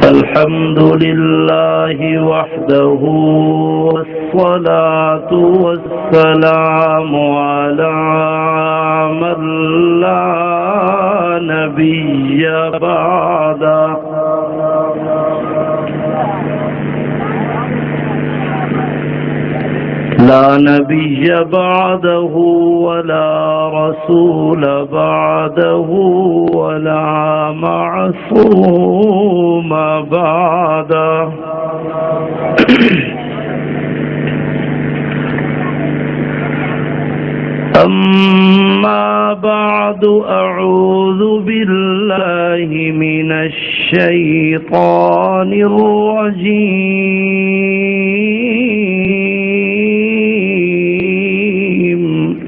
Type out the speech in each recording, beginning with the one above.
الحمد لله وحده والصلاة والسلام على من لا نبي بعده لا نبي بعده ولا رسول بعده ولا معصوم بعده أما بعد أعوذ بالله من الشيطان الرجيم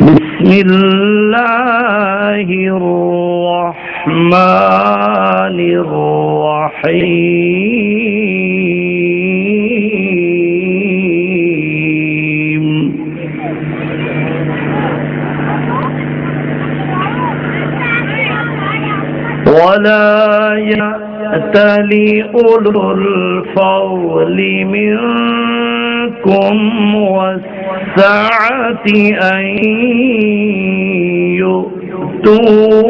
بسم الله الرحمن الرحيم ولا يأتل أولو الفضل منكم والسعة أن يؤتوا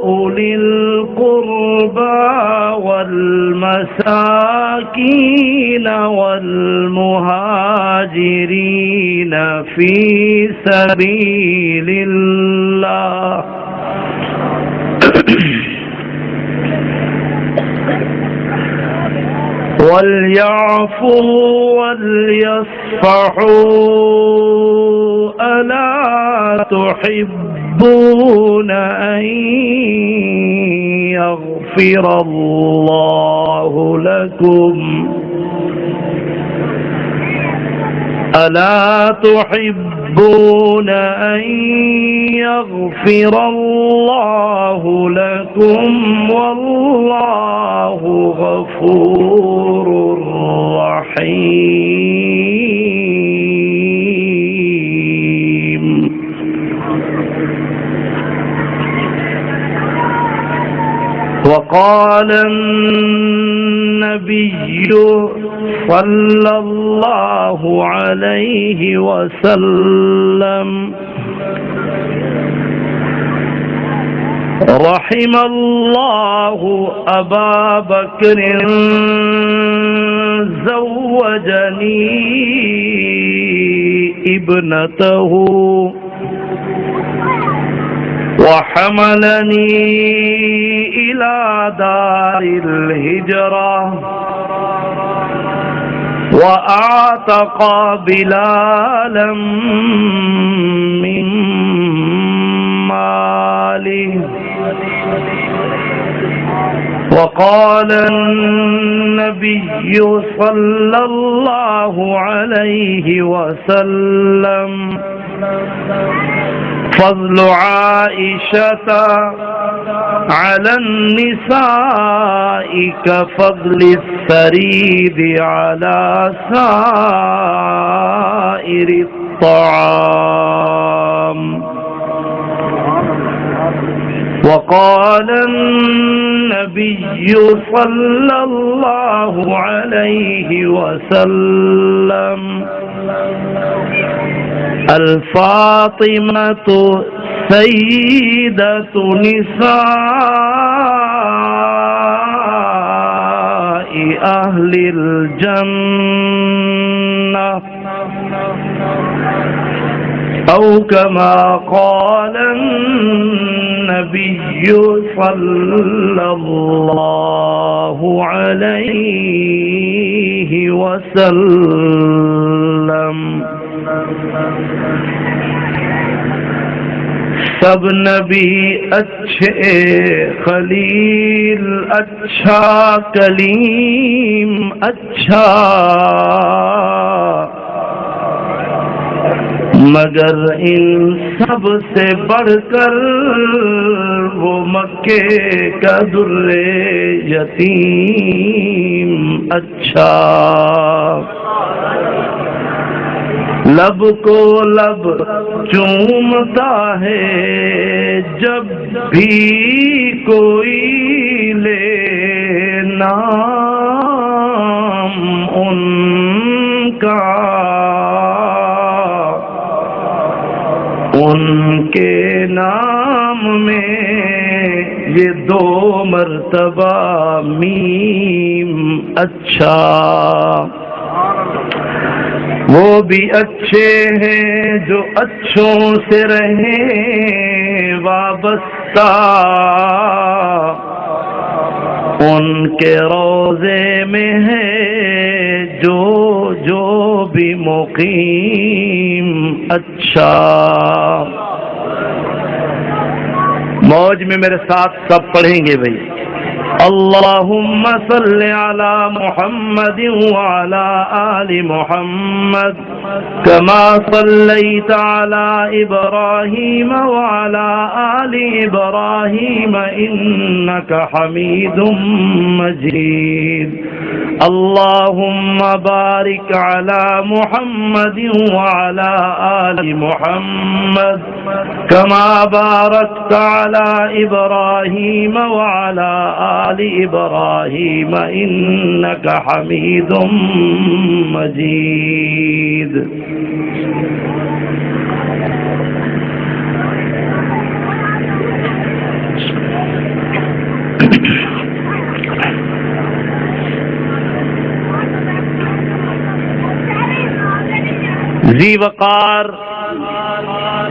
أولي القربى والمساكين والمهاجرين في سبيل الله وليعفوا وليصفحوا ألا تحبون أن يغفر الله لكم ألا تحبون أن يغفر الله لكم والله غفور رحيم وقال النبي صلى الله عليه وسلم رحم الله أبا بكر زوجني ابنته وحملني إلى دار الهجرة وأعتق بلالا من ماله وقال النبي صلى الله عليه وسلم فضل عائشة على النساء كفضل الثريد على سائر الطعام وقال النبي صلى الله عليه وسلم الفاطمة سيدة نساء أهل الجنة أو كما قال النبي صلى الله عليه وسلم سب نبی اچھے خلیل اچھا کلیم اچھا مگر ان سب سے بڑھ کر وہ مکے کا در یتیم اچھا، لب کو لب چومتا ہے جب بھی کوئی لے نام ان کا، ان کے نام میں یہ 2 مرتبہ میم اچھا، وہ بھی اچھے ہیں جو اچھوں سے رہیں وابستہ، ان کے روضے میں ہے جو بھی مقیم اچھا۔ موج میں میرے ساتھ سب پڑھیں گے بھائی، اللہم صل علی محمد وعلی آل محمد کما صلیت علی ابراہیم وعلی آل ابراہیم انک حمید مجید، اللہم بارک علی محمد وعلی آل محمد کما بارکت علی ابراہیم وعلی آل ابراہیم انک حمید مجید۔ ذی وقار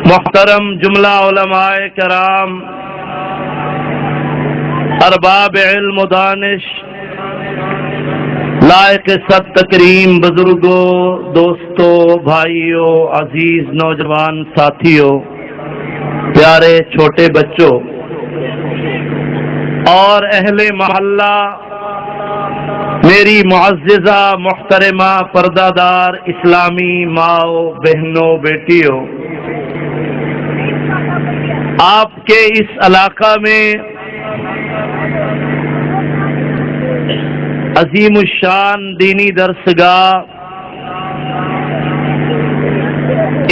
محترم جملہ علماء کرام، ارباب علم و دانش، لائق صد تکریم بزرگوں، دوستوں، بھائیوں، عزیز نوجوان ساتھیوں، پیارے چھوٹے بچوں اور اہل محلہ، میری معززہ محترمہ پردہ دار اسلامی ماؤں، بہنوں، بیٹیوں، آپ کے اس علاقہ میں عظیم الشان دینی درسگاہ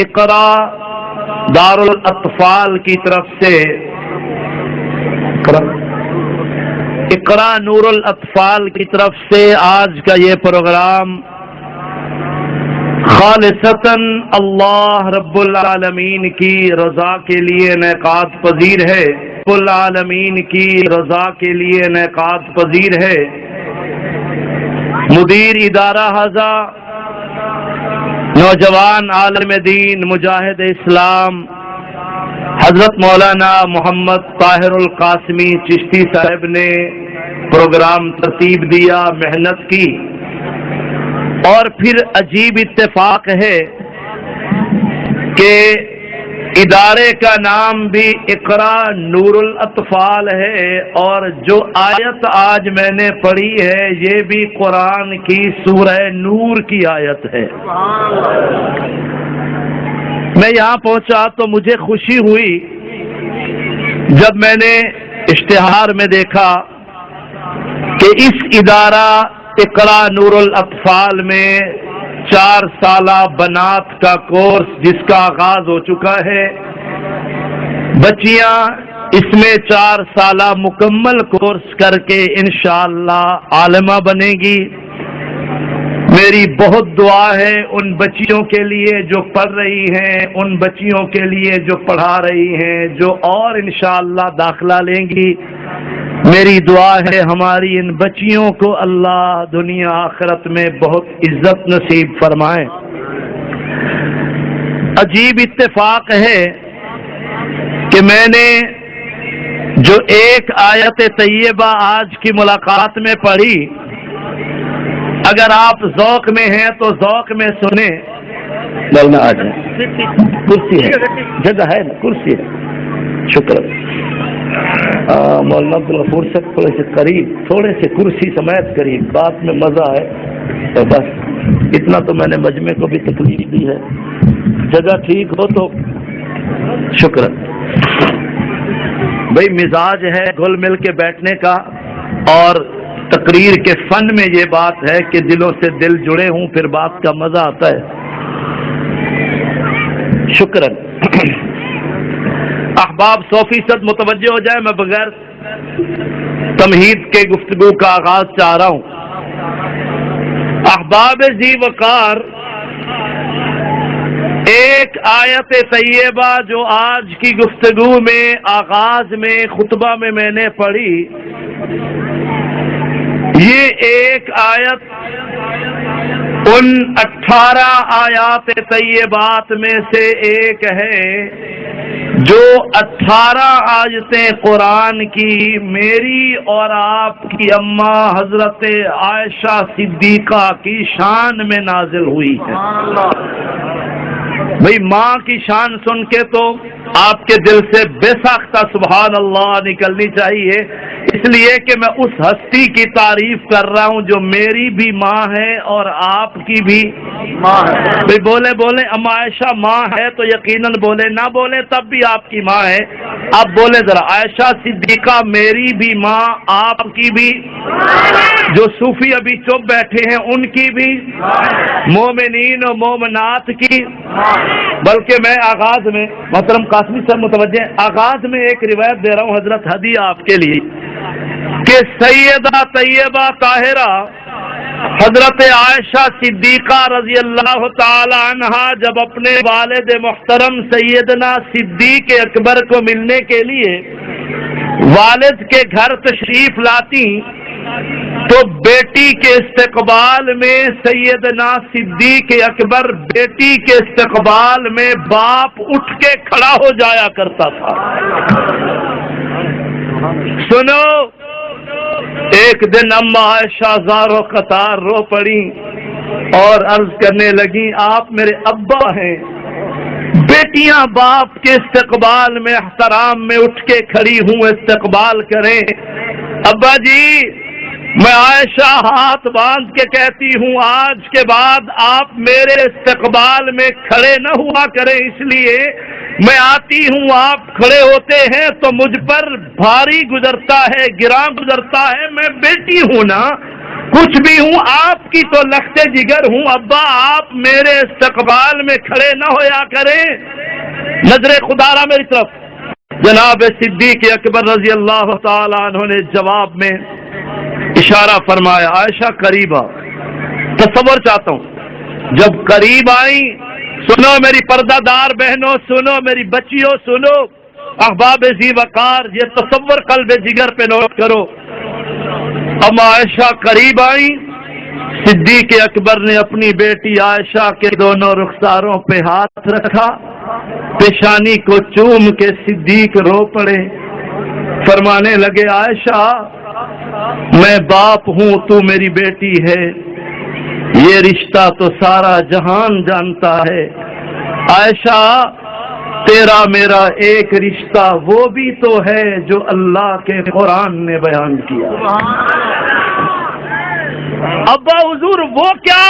اقرا دارالاطفال کی طرف سے، اقرا نور الاطفال کی طرف سے آج کا یہ پروگرام خالصتاً اللہ رب العالمین کی رضا کے لیے انعقاد پذیر ہے، رب العالمین کی رضا کے لیے انعقاد پذیر ہے۔ مدیر ادارہ حاضہ، نوجوان عالم دین، مجاہد اسلام حضرت مولانا محمد طاہر القاسمی چشتی صاحب نے پروگرام ترتیب دیا، محنت کی، اور پھر عجیب اتفاق ہے کہ ادارے کا نام بھی اقرا نور الاطفال ہے، اور جو آیت آج میں نے پڑھی ہے یہ بھی قرآن کی سورہ نور کی آیت ہے۔ میں یہاں پہنچا تو مجھے خوشی ہوئی جب میں نے اشتہار میں دیکھا کہ اس ادارہ اقرا نور الاطفال میں 4 سالہ بنات کا کورس جس کا آغاز ہو چکا ہے، بچیاں اس میں 4 سالہ مکمل کورس کر کے انشاءاللہ عالمہ بنے گی۔ میری بہت دعا ہے ان بچیوں کے لیے جو پڑھ رہی ہیں، ان بچیوں کے لیے جو پڑھا رہی ہیں، جو اور انشاءاللہ داخلہ لیں گی۔ میری دعا ہے ہماری ان بچیوں کو اللہ دنیا آخرت میں بہت عزت نصیب فرمائے۔ عجیب اتفاق ہے کہ میں نے جو ایک آیت طیبہ آج کی ملاقات میں پڑھی، اگر آپ ذوق میں ہیں تو ذوق میں سنیں۔ مولانا آ جائیں، کرسی ہے، جگہ ہے نا، کرسی ہے، شکر۔ مولانا عبدالغفور سے تھوڑے سے قریب، تھوڑے سے کرسی سمیت قریب، بات میں مزہ ہے تو بس۔ اتنا تو میں نے مجمع کو بھی تکلیف دی ہے. جگہ ٹھیک ہو تو شکر. بھئی مزاج ہے گھل مل کے بیٹھنے کا، اور تقریر کے فن میں یہ بات ہے کہ دلوں سے دل جڑے ہوں، پھر بات کا مزہ آتا ہے. شکرا. احباب 100% متوجہ ہو جائے، میں بغیر تمہید کے گفتگو کا آغاز چاہ رہا ہوں. احباب ذی وقار، ایک آیت طیبہ جو آج کی گفتگو میں آغاز میں خطبہ میں نے پڑھی، یہ ایک آیت ان 18 آیات طیبات میں سے ایک ہے جو 18 آیتیں قرآن کی میری اور آپ کی اماں حضرت عائشہ صدیقہ کی شان میں نازل ہوئی ہے. بھئی ماں کی شان سن کے تو آپ کے دل سے بے ساختہ سبحان اللہ نکلنی چاہیے، اس لیے کہ میں اس ہستی کی تعریف کر رہا ہوں جو میری بھی ماں ہے اور آپ کی بھی ماں ہے. بھئی بولے اما عائشہ ماں ہے تو یقیناً بولے، نہ بولے تب بھی آپ کی ماں ہے. آپ بولے ذرا، عائشہ صدیقہ میری بھی ماں، آپ کی بھی. جو صوفی ابھی چپ بیٹھے ہیں ان کی بھی، مومنین و مومنات کی. بلکہ میں آغاز میں محترم قاسمی صاحب متوجہ، آغاز میں ایک روایت دے رہا ہوں حضرت ہدیہ آپ کے لیے کہ سیدہ طیبہ طاہرہ حضرت عائشہ صدیقہ رضی اللہ تعالی عنہا جب اپنے والد محترم سیدنا صدیق اکبر کو ملنے کے لیے والد کے گھر تشریف لاتی تو بیٹی کے استقبال میں سیدنا صدیق اکبر بیٹی کے استقبال میں باپ اٹھ کے کھڑا ہو جایا کرتا تھا. سنو، ایک دن اما عائشہ زارو قطار رو پڑی اور عرض کرنے لگی آپ میرے ابا ہیں. بیٹیاں باپ کے استقبال میں احترام میں اٹھ کے کھڑی ہوں، استقبال کریں. ابا جی، میں عائشہ ہاتھ باندھ کے کہتی ہوں آج کے بعد آپ میرے استقبال میں کھڑے نہ ہوا کریں، اس لیے میں آتی ہوں آپ کھڑے ہوتے ہیں تو مجھ پر بھاری گزرتا ہے، گراں گزرتا ہے. میں بیٹی ہوں نا، کچھ بھی ہوں، آپ کی تو لخت جگر ہوں. ابا آپ میرے استقبال میں کھڑے نہ ہویا کریں. نظر خدا را میری طرف. جناب صدیق اکبر رضی اللہ تعالی عنہ نے جواب میں اشارہ فرمایا عائشہ قریب آ. تصور چاہتا ہوں جب قریب آئی، سنو میری پردہ دار بہنوں، سنو میری بچیوں، سنو احباب ذی وقار، یہ تصور قلب جگر پہ نوٹ کرو. اما عائشہ قریب آئی، صدیق اکبر نے اپنی بیٹی عائشہ کے دونوں رخساروں پہ ہاتھ رکھا، پیشانی کو چوم کے صدیق رو پڑے، فرمانے لگے عائشہ میں باپ ہوں، تو میری بیٹی ہے، یہ رشتہ تو سارا جہان جانتا ہے. عائشہ تیرا میرا ایک رشتہ وہ بھی تو ہے جو اللہ کے قرآن نے بیان کیا. ابا حضور وہ کیا؟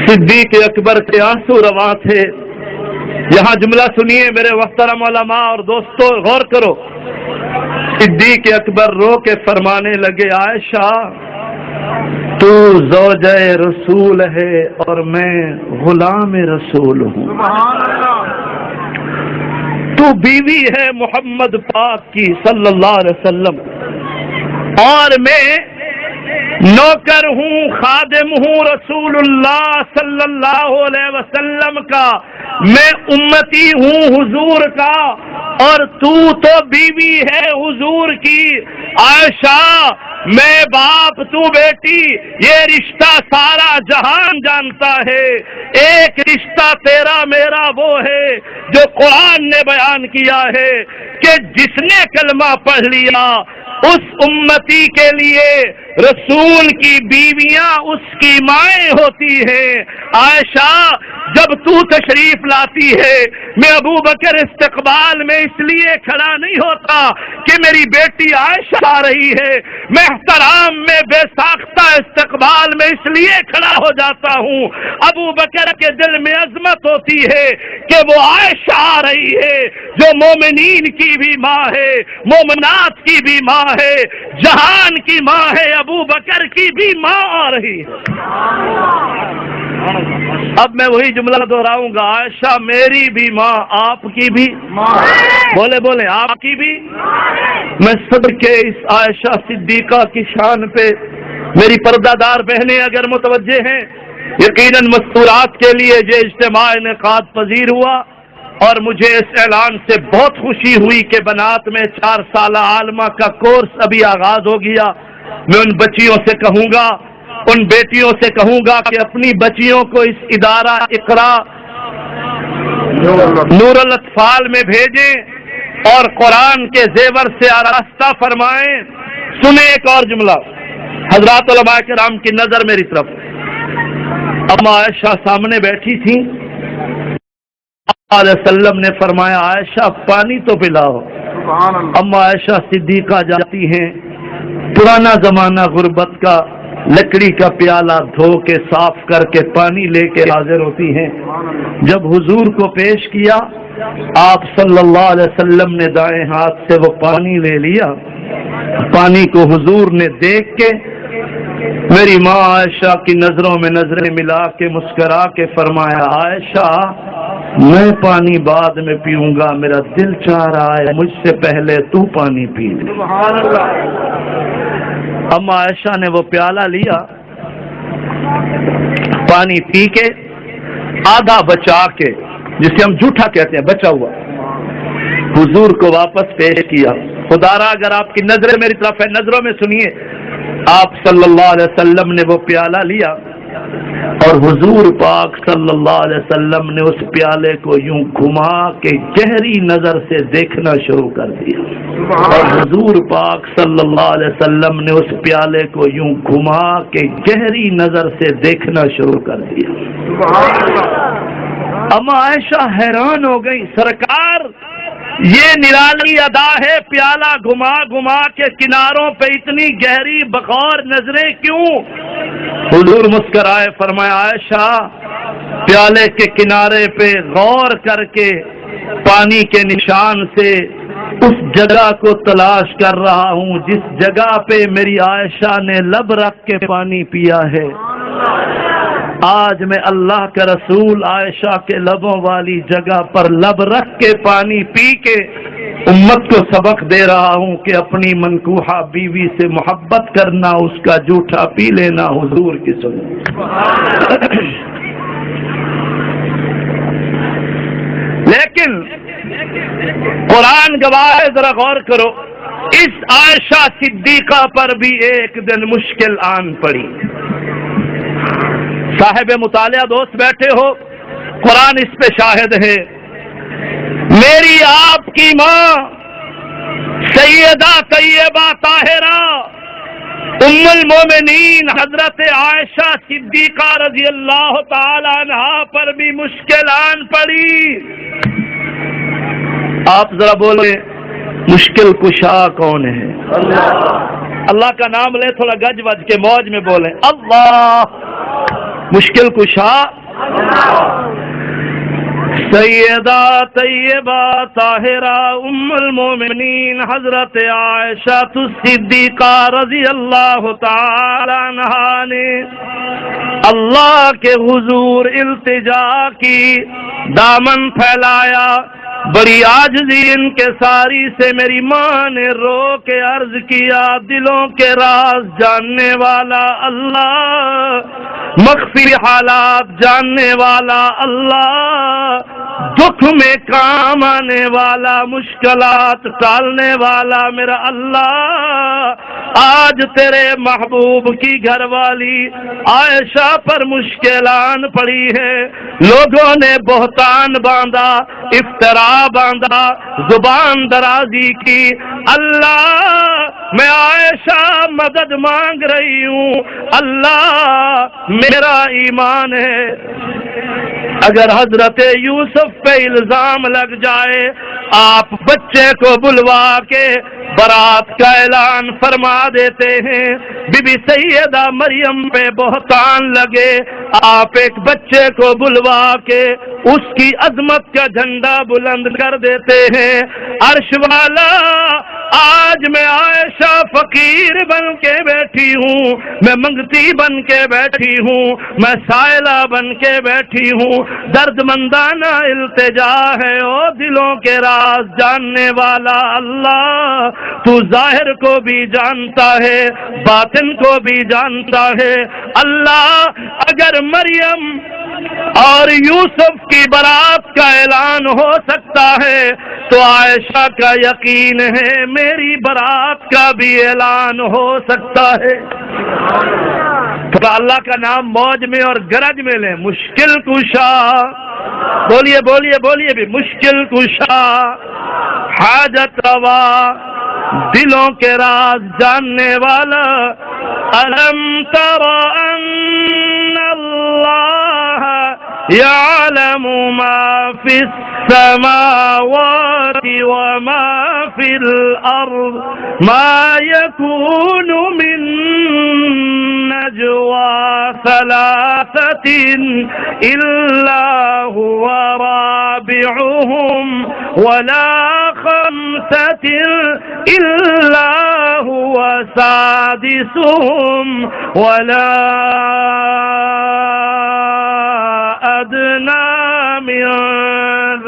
صدیق اکبر کے آنسو رواں تھے. یہاں جملہ سنیے میرے محترم علماء اور دوستو، غور کرو. صدیق اکبر رو کے فرمانے لگے عائشہ تو زوجہ رسول ہے اور میں غلام رسول ہوں. تو بیوی ہے محمد پاک کی صلی اللہ علیہ وسلم، اور میں نوکر ہوں، خادم ہوں رسول اللہ صلی اللہ علیہ وسلم کا. میں امتی ہوں حضور کا، اور تو بیوی ہے حضور کی. عائشہ میں باپ تو بیٹی، یہ رشتہ سارا جہان جانتا ہے. ایک رشتہ تیرا میرا وہ ہے جو قرآن نے بیان کیا ہے کہ جس نے کلمہ پڑھ لیا اس امتی کے لیے رسول کی بیویاں اس کی مائیں ہوتی ہیں۔ عائشہ جب تو تشریف لاتی ہے میں ابو بکر استقبال میں اس لیے کھڑا نہیں ہوتا کہ میری بیٹی عائشہ آ رہی ہے، میں احترام میں بے ساختہ استقبال میں اس لیے کھڑا ہو جاتا ہوں۔ ابو بکر کے دل میں عظمت ہوتی ہے کہ وہ عائشہ آ رہی ہے جو مومنین کی بھی ماں ہے، مومنات کی بھی ماں ہے، جہان کی ماں ہے، ابو بکر کی بھی ماں آ رہی ہے۔ اب میں وہی جملہ دہراؤں گا، عائشہ میری بھی ماں، آپ کی بھی ماں، بولے بولے آپ کی بھی۔ میں صدقے اس عائشہ صدیقہ کی شان پہ میری پردہ دار بہنیں اگر متوجہ ہیں، یقیناً مستورات کے لیے یہ اجتماع انعقاد پذیر ہوا اور مجھے اس اعلان سے بہت خوشی ہوئی کہ بنات میں 4 سالہ عالمہ کا کورس ابھی آغاز ہو گیا۔ میں ان بچیوں سے کہوں گا، ان بیٹیوں سے کہوں گا کہ اپنی بچیوں کو اس ادارہ اقرا نور الاطفال میں بھیجیں اور قرآن کے زیور سے آراستہ فرمائیں۔ سنیں ایک اور جملہ، حضرات علماء کرام کی نظر میری طرف۔ اما عائشہ سامنے بیٹھی تھیں، علیہ وسلم نے فرمایا عائشہ پانی تو پلاؤ۔ اما عائشہ صدیقہ جاتی ہیں، پرانا زمانہ غربت کا، لکڑی کا پیالہ دھو کے صاف کر کے پانی لے کے حاضر ہوتی ہیں۔ جب حضور کو پیش کیا، آپ صلی اللہ علیہ وسلم نے دائیں ہاتھ سے وہ پانی لے لیا، پانی کو حضور نے دیکھ کے میری ماں عائشہ کی نظروں میں نظریں ملا کے مسکرا کے فرمایا عائشہ میں پانی بعد میں پیوں گا، میرا دل چاہ رہا ہے مجھ سے پہلے تو پانی پی لے۔ اما عائشہ نے وہ پیالہ لیا، پانی پی کے آدھا بچا کے، جسے ہم جھوٹا کہتے ہیں بچا ہوا، حضور کو واپس پیش کیا۔ خدا را اگر آپ کی نظریں میری طرف ہے، نظروں میں سنیے، آپ صلی اللہ علیہ وسلم نے وہ پیالہ لیا اور حضور پاک صلی اللہ علیہ وسلم نے اس پیالے کو یوں گھما کے گہری نظر سے دیکھنا شروع کر دیا، اور حضور پاک صلی اللہ علیہ وسلم نے اس پیالے کو یوں گھما کے گہری نظر سے دیکھنا شروع کر دیا۔ اما عائشہ حیران ہو گئی، سرکار یہ نرالی ادا ہے، پیالہ گھما گھما کے کناروں پہ اتنی گہری بغور نظریں کیوں؟ حضور مسکرائے، فرمایا عائشہ پیالے کے کنارے پہ غور کر کے پانی کے نشان سے اس جگہ کو تلاش کر رہا ہوں جس جگہ پہ میری عائشہ نے لب رکھ کے پانی پیا ہے۔ آج میں اللہ کا رسول عائشہ کے لبوں والی جگہ پر لب رکھ کے پانی پی کے امت کو سبق دے رہا ہوں کہ اپنی منکوحہ بیوی سے محبت کرنا، اس کا جھوٹا پی لینا حضور کی سنت۔ لیکن قرآن گواہ ہے، ذرا غور کرو، اس عائشہ صدیقہ پر بھی ایک دن مشکل آن پڑی۔ صاحب مطالعہ دوست بیٹھے ہو، قرآن اس پہ شاہد ہے۔ میری آپ کی ماں سیدہ طیبہ طاہرہ ام المومنین حضرت عائشہ صدیقہ رضی اللہ تعالی عنہا پر بھی مشکل آن پڑی۔ آپ ذرا بولیں مشکل کشا کون ہے؟ اللہ کا نام لے، تھوڑا گج وج کے موج میں بولیں اللہ۔ مشکل کشا سیدہ طیبہ طاہرہ ام المومنین حضرت عائشہ صدیقہ رضی اللہ تعالی عنہا نے اللہ کے حضور التجا کی، دامن پھیلایا، بڑی عاجزی ان کے ساری سے میری ماں نے رو کے عرض کیا، دلوں کے راز جاننے والا اللہ، مخفی حالات جاننے والا اللہ، دکھ میں کام آنے والا، مشکلات ٹالنے والا میرا اللہ، آج تیرے محبوب کی گھر والی عائشہ پر مشکلان پڑی ہے۔ لوگوں نے بہتان باندھا، افترا باندھا، زبان درازی کی، اللہ میں عائشہ مدد مانگ رہی ہوں، اللہ میرا ایمان ہے اگر حضرت یوسف پہ الزام لگ جائے، آپ بچے کو بلوا کے برات کا اعلان فرما دیتے ہیں، بی بی سیدہ مریم پہ بہتان لگے، آپ ایک بچے کو بلوا کے اس کی عظمت کا جھنڈا بلند کر دیتے ہیں۔ عرش والا، آج میں عائشہ فقیر بن کے بیٹھی ہوں، میں منگتی بن کے بیٹھی ہوں، میں سائلہ بن کے بیٹھی ہوں، درد مندانہ التجا ہے، او دلوں کے راز جاننے والا اللہ، تو ظاہر کو بھی جانتا ہے، باطن کو بھی جانتا ہے۔ اللہ، اگر مریم اور یوسف کی برات کا اعلان ہو سکتا ہے تو عائشہ کا یقین ہے میری برات کا بھی اعلان ہو سکتا ہے۔ تو اللہ کا نام موج میں اور گرج میں لیں، مشکل کشا، بولیے بولیے بولیے بھی، مشکل کشا، حاجت روا، دلوں کے راز جاننے والا۔ الم تر ان اللہ یعلم ما فی السماوات وما فی الارض ما یکون من نجوى ثلاثة إلا هو رابعهم ولا خمسة إلا هو سادسهم ولا أدنى من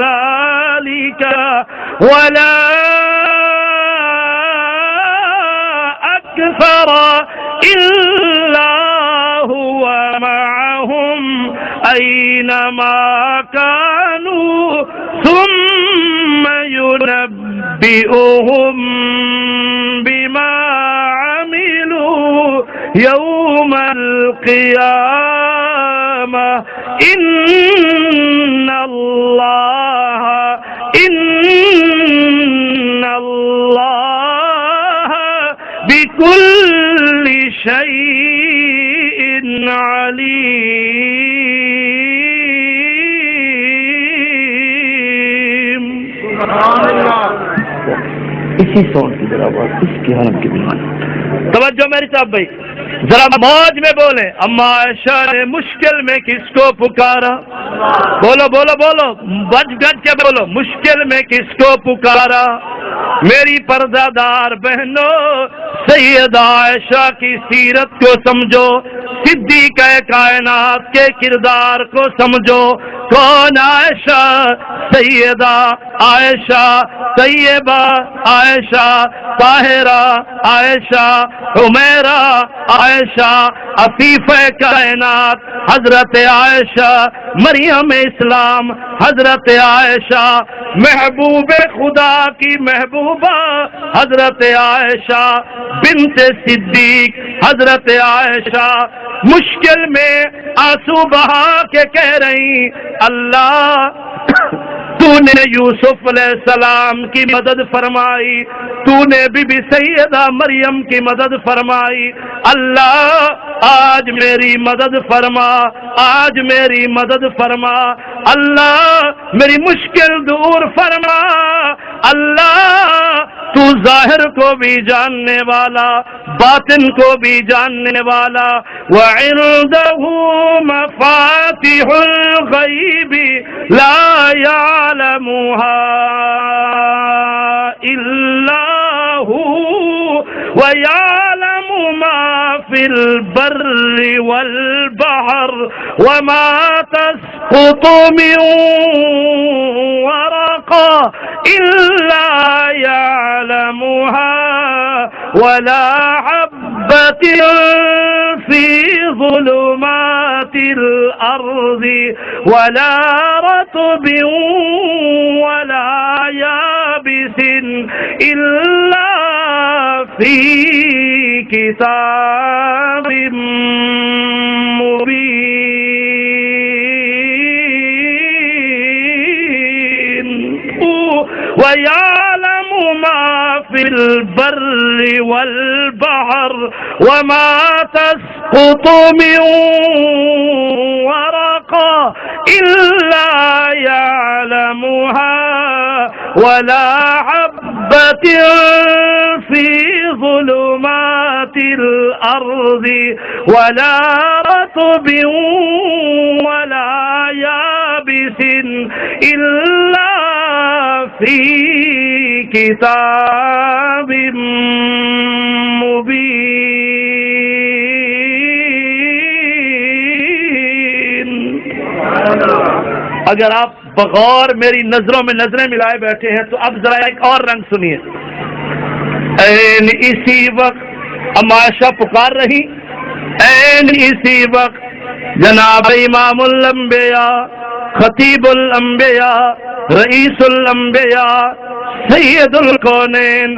ذلك ولا أكثر إلا هو معهم أينما كانوا ثم ينبئهم بما عملوا يوم القيامة إن الله بكل شيء عليم۔ اسی ساؤنڈ کی ذرا بات اس کی حالت کی بیماری۔ توجہ میری صاحب بھائی، ذرا موج میں بولیں، اما عائشہ نے مشکل میں کس کو پکارا؟ بولو بولو بولو، بج گج کے بولو، مشکل میں کس کو پکارا؟ میری پردہ دار بہنوں، سیدہ عائشہ کی سیرت کو سمجھو، صدیقہ کائنات کے کردار کو سمجھو۔ کون عائشہ؟ سیدہ عائشہ، طیبہ عائشہ، طاہرہ عائشہ، حمیرہ عائشہ، عفیفہ کائنات حضرت عائشہ، مریم اسلام حضرت عائشہ، محبوب خدا کی محبوبہ حضرت عائشہ، بنت صدیق حضرت عائشہ، مشکل میں آنسو بہا کے کہہ رہی، اللہ تو نے یوسف علیہ السلام کی مدد فرمائی، تو نے بی بی سیدہ مریم کی مدد فرمائی، اللہ آج میری مدد فرما، آج میری مدد فرما، اللہ میری مشکل دور فرما، اللہ تو ظاہر کو بھی جاننے والا، باطن کو بھی جاننے والا۔ وَعِندَهُ مَفَاتِحُ الْغَيْبِ لَا يَعْلَمُهَا إِلَّا هُوَ وَيَعْلَمُ مَا فِي الْبَرِّ وَالْبَحْرِ وَمَا تَسْقُطُ مِنْ وَرَقَةٍ إِلَّا يَعْلَمُهَا وَلَا حَبَّةٍ فِي ظُلُمَاتِ الْأَرْضِ وَلَا رَطْبٍ وَلَا يَابِسٍ إِلَّا فِي كِتَابٍ مُبِينٍ وَيَعْلَمُ مَا في البر والبحر وما تسقط من ورقة إلا يعلمها ولا حبة في ظلمات الأرض ولا رطب ولا يابس إلا في كتاب مبين. اگر آپ بغور میری نظروں میں نظریں ملائے بیٹھے ہیں تو اب ذرا ایک اور رنگ سنیے. این اسی وقت عائشہ پکار رہی، این اسی وقت جناب امام الانبیاء، خطیب الانبیاء، رئیس الانبیاء، سید الکونین،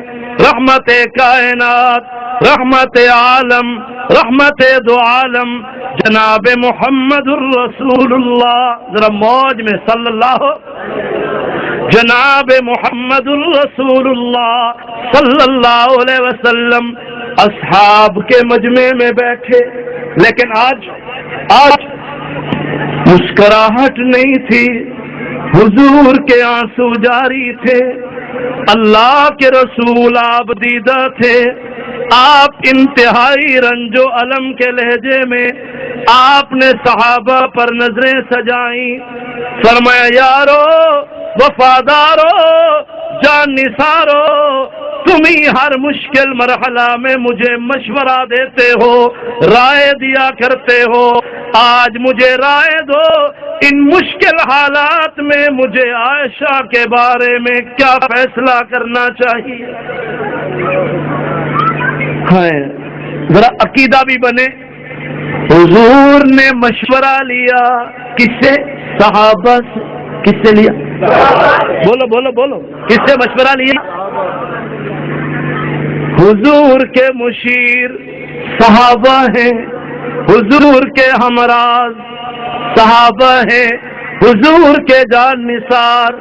رحمت کائنات، رحمت عالم، رحمت دو عالم، جناب محمد الرسول اللہ، ذرا موج میں صلی اللہ، جناب محمد الرسول اللہ صلی اللہ علیہ وسلم اصحاب کے مجمع میں بیٹھے. لیکن آج مسکراہٹ نہیں تھی، حضور کے آنسو جاری تھے. اللہ کے رسول آپ دیدہ تھے. آپ انتہائی رنج و الم کے لہجے میں آپ نے صحابہ پر نظریں سجائیں. فرمایا یارو، وفادارو، جان نثارو، تم ہی ہر مشکل مرحلہ میں مجھے مشورہ دیتے ہو، رائے دیا کرتے ہو. آج مجھے رائے دو، ان مشکل حالات میں مجھے عائشہ کے بارے میں کیا فیصلہ کرنا چاہیے. ذرا عقیدہ بھی بنے. حضور نے مشورہ لیا کس سے؟ صحابہ سے. کس سے لیا؟ بولو بولو بولو، کس سے مشورہ لیا؟ حضور کے مشیر صحابہ ہیں، حضور کے ہمراز صحابہ ہیں، حضور کے جان نثار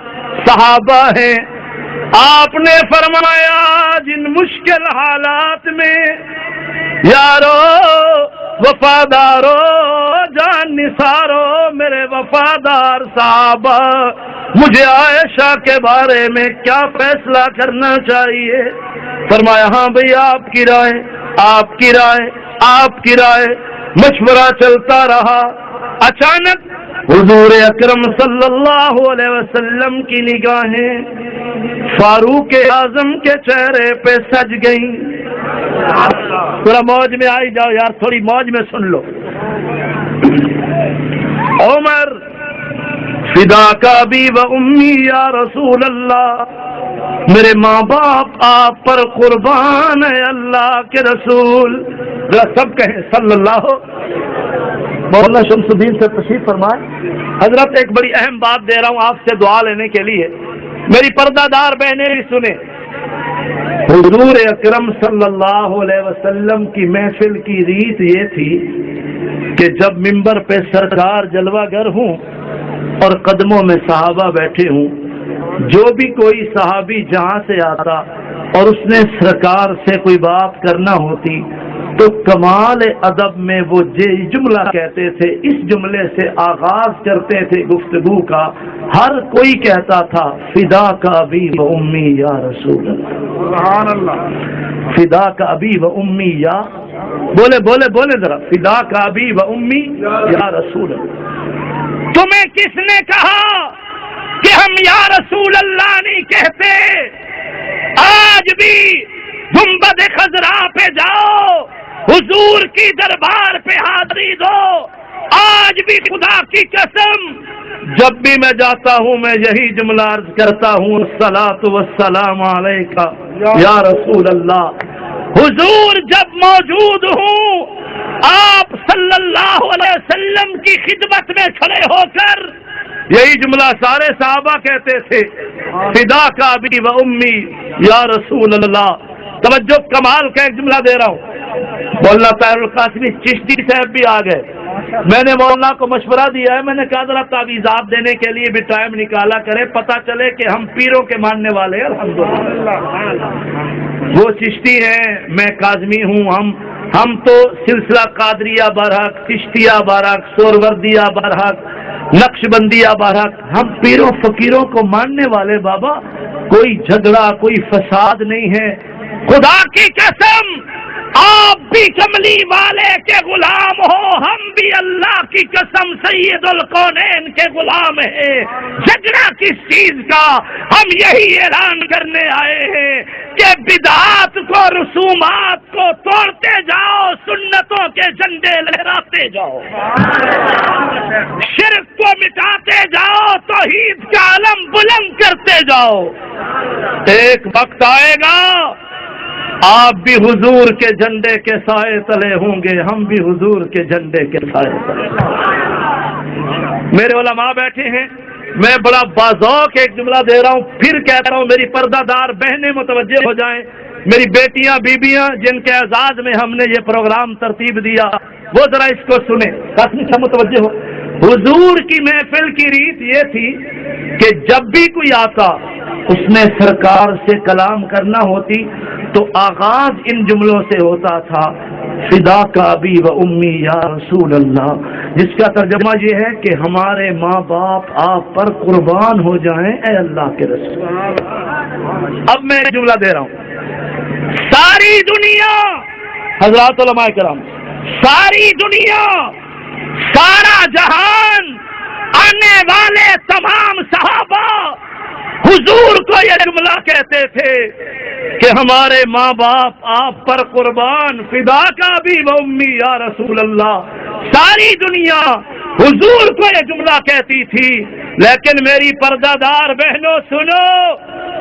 صحابہ ہیں. آپ نے فرمایا جن مشکل حالات میں یارو، وفادارو، جان نثارو، میرے وفادار صحابہ، مجھے عائشہ کے بارے میں کیا فیصلہ کرنا چاہیے؟ فرمایا ہاں بھئی آپ کی رائے، آپ کی رائے، آپ کی رائے. مشورہ چلتا رہا. اچانک حضور اکرم صلی اللہ علیہ وسلم کی نگاہیں فاروق اعظم کے چہرے پہ سج گئیں. تھوڑا موج میں آئی جاؤ یار، تھوڑی موج میں سن لو. عمر، فداک ابی و امی یا رسول اللہ، میرے ماں باپ آپ پر قربان ہے اللہ کے رسول. سب کہیں صلی اللہ. مولانا شمس الدین سے تشریف فرمائے. حضرت ایک بڑی اہم بات دے رہا ہوں آپ سے دعا لینے کے لیے، میری پردہ دار بہنیں بھی سنیں. حضور اکرم صلی اللہ علیہ وسلم کی محفل کی ریت یہ تھی کہ جب ممبر پہ سرکار جلوہ گر ہوں اور قدموں میں صحابہ بیٹھے ہوں، جو بھی کوئی صحابی جہاں سے آتا اور اس نے سرکار سے کوئی بات کرنا ہوتی تو کمال ادب میں وہ جملہ کہتے تھے. اس جملے سے آغاز کرتے تھے گفتگو کا. ہر کوئی کہتا تھا فداک ابی و امی یا رسول اللہ. سبحان اللہ. فداک ابی و امی یا، بولے بولے بولے ذرا، فداک ابی و امی یا رسول اللہ. تمہیں کس نے کہا کہ ہم یا رسول اللہ نہیں کہتے؟ آج بھی گنبد خضرا پہ جاؤ، حضور کی دربار پہ حاضری دو. آج بھی خدا کی قسم جب بھی میں جاتا ہوں میں یہی جملہ عرض کرتا ہوں، الصلاۃ والسلام علیک یا رسول اللہ. حضور جب موجود ہوں، آپ صلی اللہ علیہ وسلم کی خدمت میں کھڑے ہو کر یہی جملہ سارے صحابہ کہتے تھے، فداک ابی و امی یا رسول اللہ. توجہ، کمال کا ایک جملہ دے رہا ہوں. مولانا طاہر القاسمی چشتی صاحب بھی آ گئے. میں نے مولانا کو مشورہ دیا ہے، میں نے کہا ذرا تعویذات دینے کے لیے بھی ٹائم نکالا کرے، پتہ چلے کہ ہم پیروں کے ماننے والے ہیں۔ الحمدللہ وہ چشتی ہیں، میں کاظمی ہوں، ہم تو سلسلہ قادریہ برحق، چشتیہ برحق، سوروردیہ برحق، نقش بندیہ برحق، ہم پیروں فقیروں کو ماننے والے بابا، کوئی جھگڑا کوئی فساد نہیں ہے۔ خدا کی قسم آپ بھی کملی والے کے غلام ہو، ہم بھی اللہ کی قسم سید الکونین کے غلام ہیں۔ جھگڑا کس چیز کا؟ ہم یہی اعلان کرنے آئے ہیں کہ بدعات کو، رسومات کو توڑتے جاؤ، سنتوں کے جھنڈے لہراتے جاؤ، شرک کو مٹاتے جاؤ، توحید کا علم بلند کرتے جاؤ۔ ایک وقت آئے گا آپ بھی حضور کے جھنڈے کے سائے تلے ہوں گے، ہم بھی حضور کے جھنڈے کے سائے تلے۔ میرے علماء بیٹھے ہیں، میں بڑا باذوق ایک جملہ دے رہا ہوں، پھر کہہ رہا ہوں، میری پردہ دار بہنیں متوجہ ہو جائیں، میری بیٹیاں بیویاں جن کے اعزاز میں ہم نے یہ پروگرام ترتیب دیا، وہ ذرا اس کو سنیں، کافی سب متوجہ ہو۔ حضور کی محفل کی ریت یہ تھی کہ جب بھی کوئی آتا اس نے سرکار سے کلام کرنا ہوتی تو آغاز ان جملوں سے ہوتا تھا، فداک ابی و امی یا رسول اللہ، جس کا ترجمہ یہ ہے کہ ہمارے ماں باپ آپ پر قربان ہو جائیں اے اللہ کے رسول۔ اب میں جملہ دے رہا ہوں، ساری دنیا، حضرات علماء کرام، ساری دنیا، سارا جہان، آنے والے تمام صحابہ حضور کو یہ جملہ کہتے تھے کہ ہمارے ماں باپ آپ پر قربان، فداک ابی و امی یا رسول اللہ۔ ساری دنیا حضور کو یہ جملہ کہتی تھی، لیکن میری پردہ دار بہنوں سنو،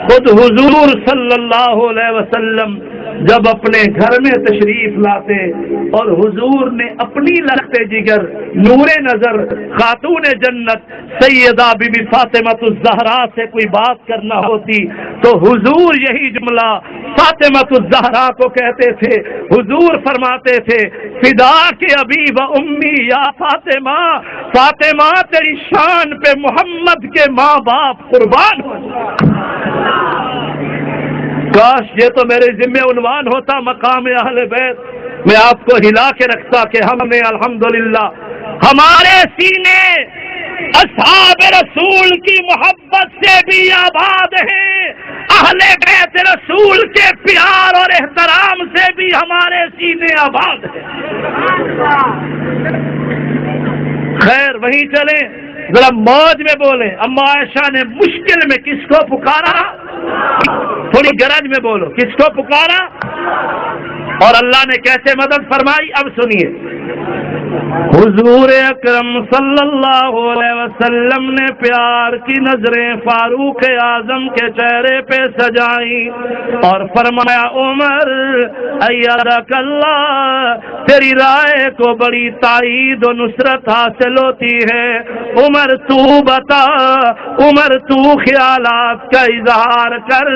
خود حضور صلی اللہ علیہ وسلم جب اپنے گھر میں تشریف لاتے اور حضور نے اپنی لخت جگر، نور نظر، خاتون جنت سیدہ بی بی فاطمہ الزہرا سے کوئی بات کرنا ہوتی تو حضور یہی جملہ فاطمہ الزہرا کو کہتے تھے۔ حضور فرماتے تھے، فداک ابی و امی یا فاطمہ، فاطمہ تیری شان پہ محمد کے ماں باپ قربان ہو جائیں۔ کاش یہ تو میرے ذمہ عنوان ہوتا مقام اہل بیت، میں آپ کو ہلا کے رکھتا کہ ہم نے الحمدللہ ہمارے سینے اصحاب رسول کی محبت سے بھی آباد ہیں، اہل بیت رسول کے پیار اور احترام سے بھی ہمارے سینے آباد ہیں۔ خیر وہیں چلیں، ذرا موج میں بولیں۔ اما عائشہ نے مشکل میں کس کو پکارا؟ تھوڑی گرج میں بولو، کس کو پکارا اور اللہ نے کیسے مدد فرمائی؟ اب سنیے، حضور اکرم صلی اللہ علیہ وسلم نے پیار کی نظریں فاروق اعظم کے چہرے پہ سجائی اور فرمایا، عمر ایدک اللہ، تیری رائے کو بڑی تائید و نصرت حاصل ہوتی ہے۔ عمر تو بتا، عمر تو خیالات کا اظہار کر،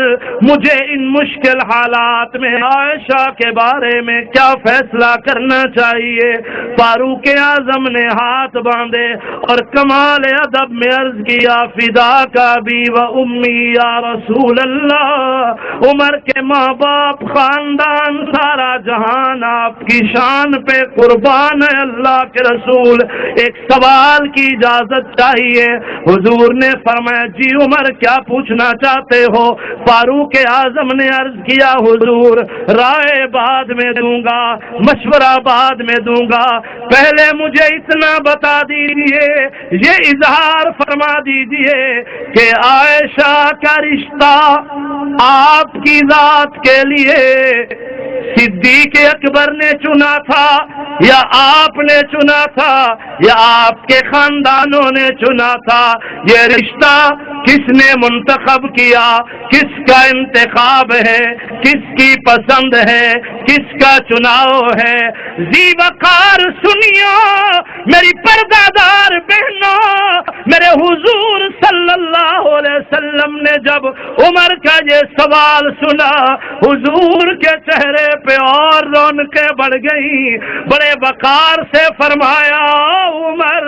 مجھے ان مشکل حالات میں عائشہ کے بارے میں کیا فیصلہ کرنا چاہیے؟ فاروق اعظم نے ہاتھ باندھے اور کمال ادب میں عرض کیا، فداک ابی و امی یا رسول اللہ، عمر کے ماں باپ، خاندان، سارا جہان آپ کی شان پہ قربان ہے اللہ کے رسول، ایک سوال کی اجازت چاہیے۔ حضور نے فرمایا، جی عمر کیا پوچھنا چاہتے ہو؟ فاروق اعظم نے عرض کیا، حضور رائے بعد میں دوں گا، مشورہ بعد میں دوں گا، پہلے مجھے اتنا بتا دیجیے، یہ اظہار فرما دیجیے کہ عائشہ کا رشتہ آپ کی ذات کے لیے صدیق اکبر نے چنا تھا یا آپ نے چنا تھا؟ یہ آپ کے خاندانوں نے چنا تھا؟ یہ رشتہ کس نے منتخب کیا؟ کس کا انتخاب ہے؟ کس کی پسند ہے؟ کس کا چناؤ ہے؟ ذی وقار سنیو میری پردادار بہنوں، میرے حضور صلی اللہ علیہ وسلم نے جب عمر کا یہ سوال سنا، حضور کے چہرے پہ اور رونقیں بڑھ گئی، بڑے وقار سے فرمایا عمر،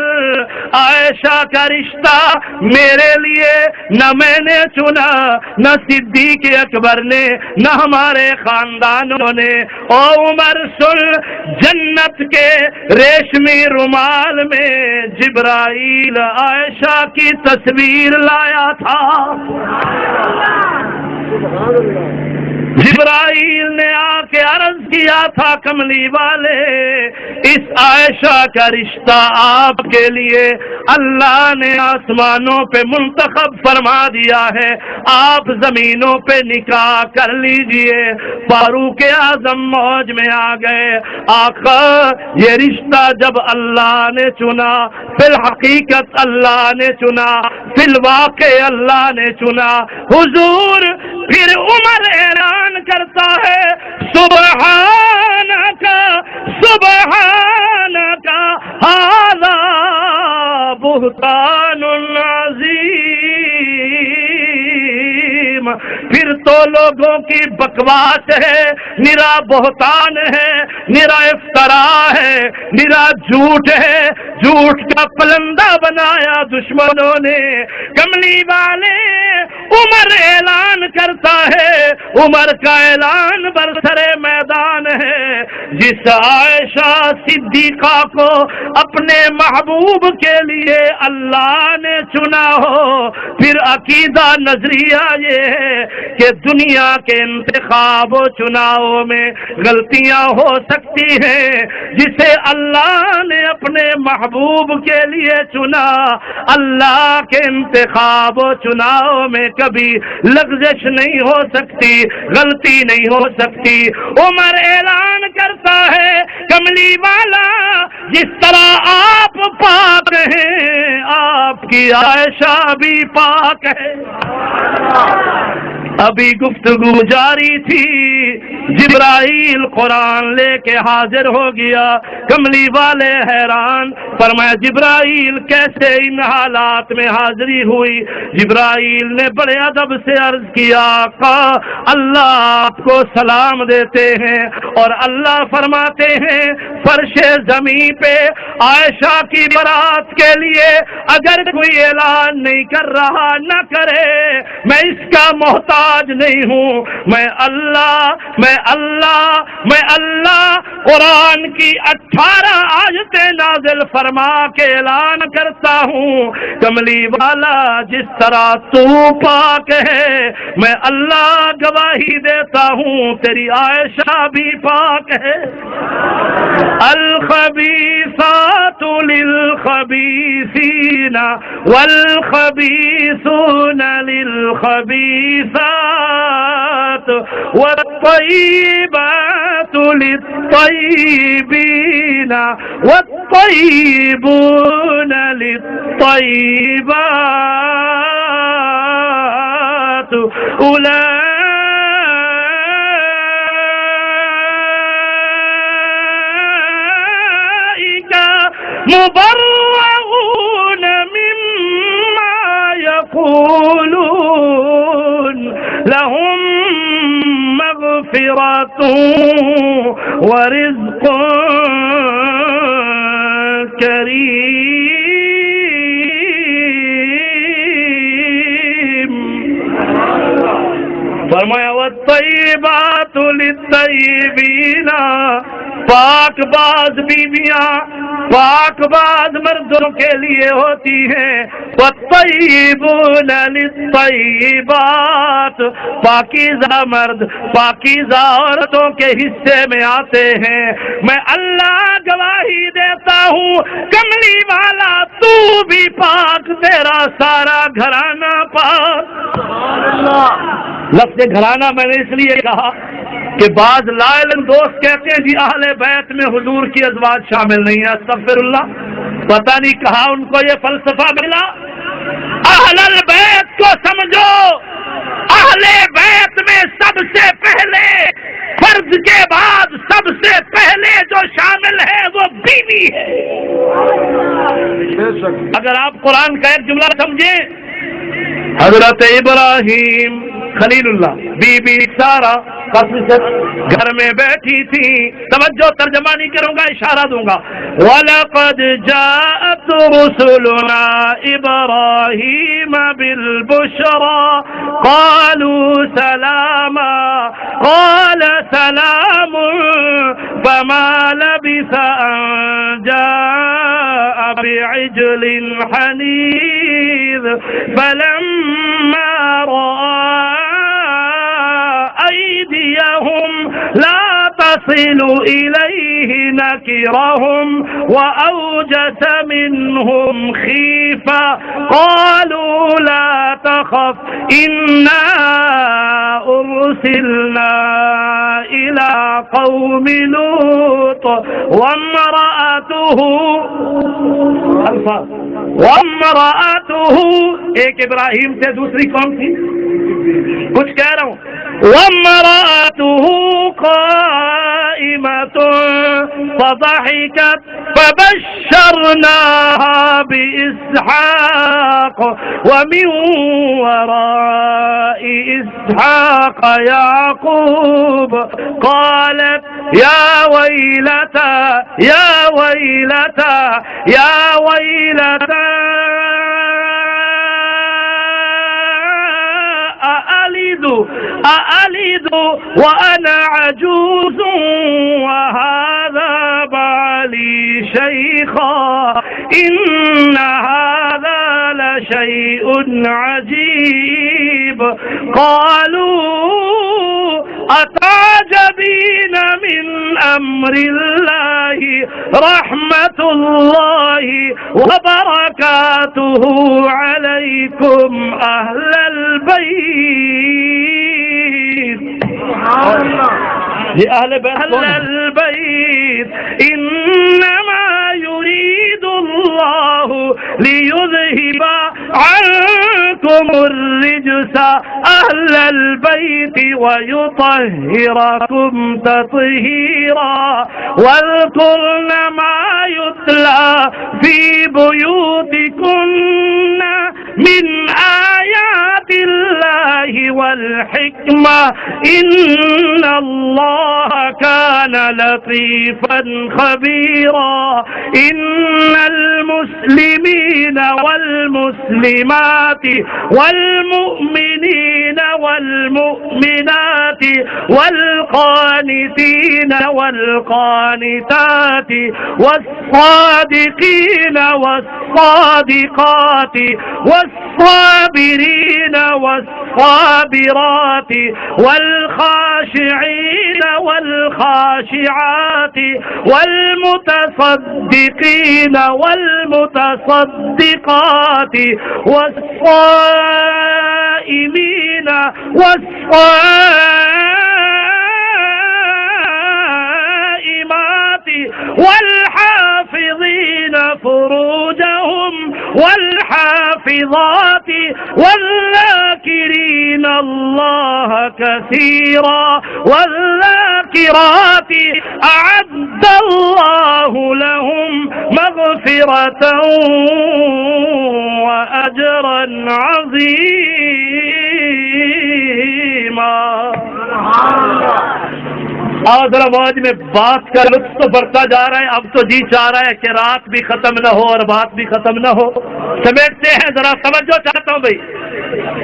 عائشہ کا رشتہ میرے لیے نہ میں نے چنا، نہ صدیق اکبر نے، نہ ہمارے خاندانوں نے۔ او عمر سن، جنت کے ریشمی رومال میں جبرائیل عائشہ کی تصویر لایا تھا۔ جبرائیل نے آ کے عرض کیا تھا، کملی والے، اس عائشہ کا رشتہ آپ کے لیے اللہ نے آسمانوں پہ منتخب فرما دیا ہے، آپ زمینوں پہ نکاح کر لیجئے۔ فاروق اعظم موج میں آ گئے، آقا یہ رشتہ جب اللہ نے چنا، فی الحقیقت اللہ نے چنا، فی الواقع اللہ نے چنا، حضور پھر عمر اعلان کرتا ہے، سبحانک سبحانک ھذا بہتان عظیم۔ پھر تو لوگوں کی بکواس ہے، نرا بہتان ہے، نرا افطرا ہے، نرا جھوٹ ہے، جھوٹ کا پلندہ بنایا دشمنوں نے۔ کملی والے عمر اعلان کرتا ہے، عمر کا اعلان برسر میدان ہے، جس عائشہ صدیقہ کو اپنے محبوب کے لیے اللہ نے چنا ہو، پھر عقیدہ نظریہ یہ ہے کہ دنیا کے انتخاب و چناؤ میں غلطیاں ہو سکتی ہیں، جسے اللہ نے اپنے محبوب کے لیے چنا، اللہ کے انتخاب و چناؤ میں کبھی لغزش نہیں ہو سکتی، غلطی نہیں ہو سکتی۔ عمر اعلان کرتا ہے، کملی والا جس طرح آپ پاک ہیں، آپ کی عائشہ بھی پاک ہے۔ ابھی گفتگو جاری تھی، جبرائیل قرآن لے کے حاضر ہو گیا۔ کملی والے حیران، فرمایا جبرائیل کیسے ان حالات میں حاضری ہوئی؟ جبرائیل نے بڑے ادب سے عرض کیا، آقا اللہ آپ کو سلام دیتے ہیں، اور اللہ فرماتے ہیں فرش زمین پہ عائشہ کی برات کے لیے اگر کوئی اعلان نہیں کر رہا نہ کرے، میں اس کا محتاج نہیں ہوں، میں اللہ قرآن کی 18 آیتیں نازل فرما کے اعلان کرتا ہوں، کملی والا جس طرح تو پاک ہے، میں اللہ گواہی دیتا ہوں تیری عائشہ بھی پاک ہے۔ الخبیثات للخبیثین والخبیثون للخبیثات والطیبات للطیبین والطیبون للطیبات مبرؤون مما يقولون لهم مغفرة ورزق کریم۔ فرمایا والطیبات للطیبین، پاک باز بیویاں پاک باز مردوں کے لیے ہوتی ہیں، والطیبون للطیبات، پاکیزہ مرد پاکیزہ عورتوں کے حصے میں آتے ہیں۔ میں اللہ گواہی دیتا ہوں کملی والا تو بھی پاک، تیرا سارا گھرانہ پاک۔ لفظ گھرانہ میں نے اس لیے کہا کہ بعض لائل دوست کہتے ہیں جی اہل بیت میں حضور کی ازواج شامل نہیں ہے، استغفر اللہ، پتہ نہیں کہاں ان کو یہ فلسفہ ملا. اہل البیت کو سمجھو، اہل بیت میں سب سے پہلے فرض کے بعد سب سے پہلے جو شامل ہے وہ بیوی ہے. اگر آپ قرآن کا ایک جملہ سمجھیں، حضرت ابراہیم خلیل اللہ، بی بی سارہ گھر میں بیٹھی تھی. توجہ، ترجمہ نہیں کروں گا، اشارہ دوں گا. وَلَقَدْ جَاءَتْ رُسُلُنَا إِبْرَاهِيمَ بِالْبُشْرَى قَالُوا سَلَامًا قَالَ سَلَامٌ فَمَا لَبِثَ أَن جَاءَ بِعِجْلٍ حَنِيذٍ فَلَمَّا رَأَىٰ أَيْدِيَهُمْ لَا تَصِلُ إِلَيْهِ نَكِرَهُمْ وَأَوْجَسَ مِنْهُمْ خِيفَةً قَالُوا لَا تَخَفْ إِنَّا أُرْسِلْنَا إِلَىٰ قَوْمِ لُوطٍ وَامْرَأَتُهُ ایک ابراہیم سے دوسری کون تھی؟ کچھ کہہ رہا ہوں. وَامْرَأَتُهُ قَائِمَةٌ فَضَحِكَتْ فَبَشَّرْنَاهَا بِإِسْحَاقَ وَمِن وَرَاءِ إِسْحَاقَ يَعْقُوبَ قَالَتْ يَا وَيْلَتَا أألد وأنا عجوز وهذا بعلي شيخا إن هذا لشيء عجيب. قالوا أتعجبين من أمر الله رحمة الله وبركاته عليكم أهل البيت. أهل البيت إنما يريد الله ليذهب عنكم الرجس أهل البيت ويطهركم تطهيرا واذكرن ما يتلى في بيوتكن من آيات الله والحكمة إن الله كان لطيفا خبيرا. إن المسلمين والمسلمات والمؤمنين والمؤمنات والقانتين والقانتات والصادقين والصادقات والصابرين والصابرات والخاشعين والخاشعات والمتصدقين والمتصدقات والصائمين والصائمات والحافظين فروجهم والحافظات والذاكرين الله كثيرا والذاكرات أعد الله لهم مغفرة وأجرا عظيما. اور ذرا موج میں بات کا لطف تو بڑھتا جا رہا ہے. اب تو جی چاہ رہا ہے کہ رات بھی ختم نہ ہو اور بات بھی ختم نہ ہو. سمیٹتے ہیں، ذرا توجہ چاہتا ہوں بھائی.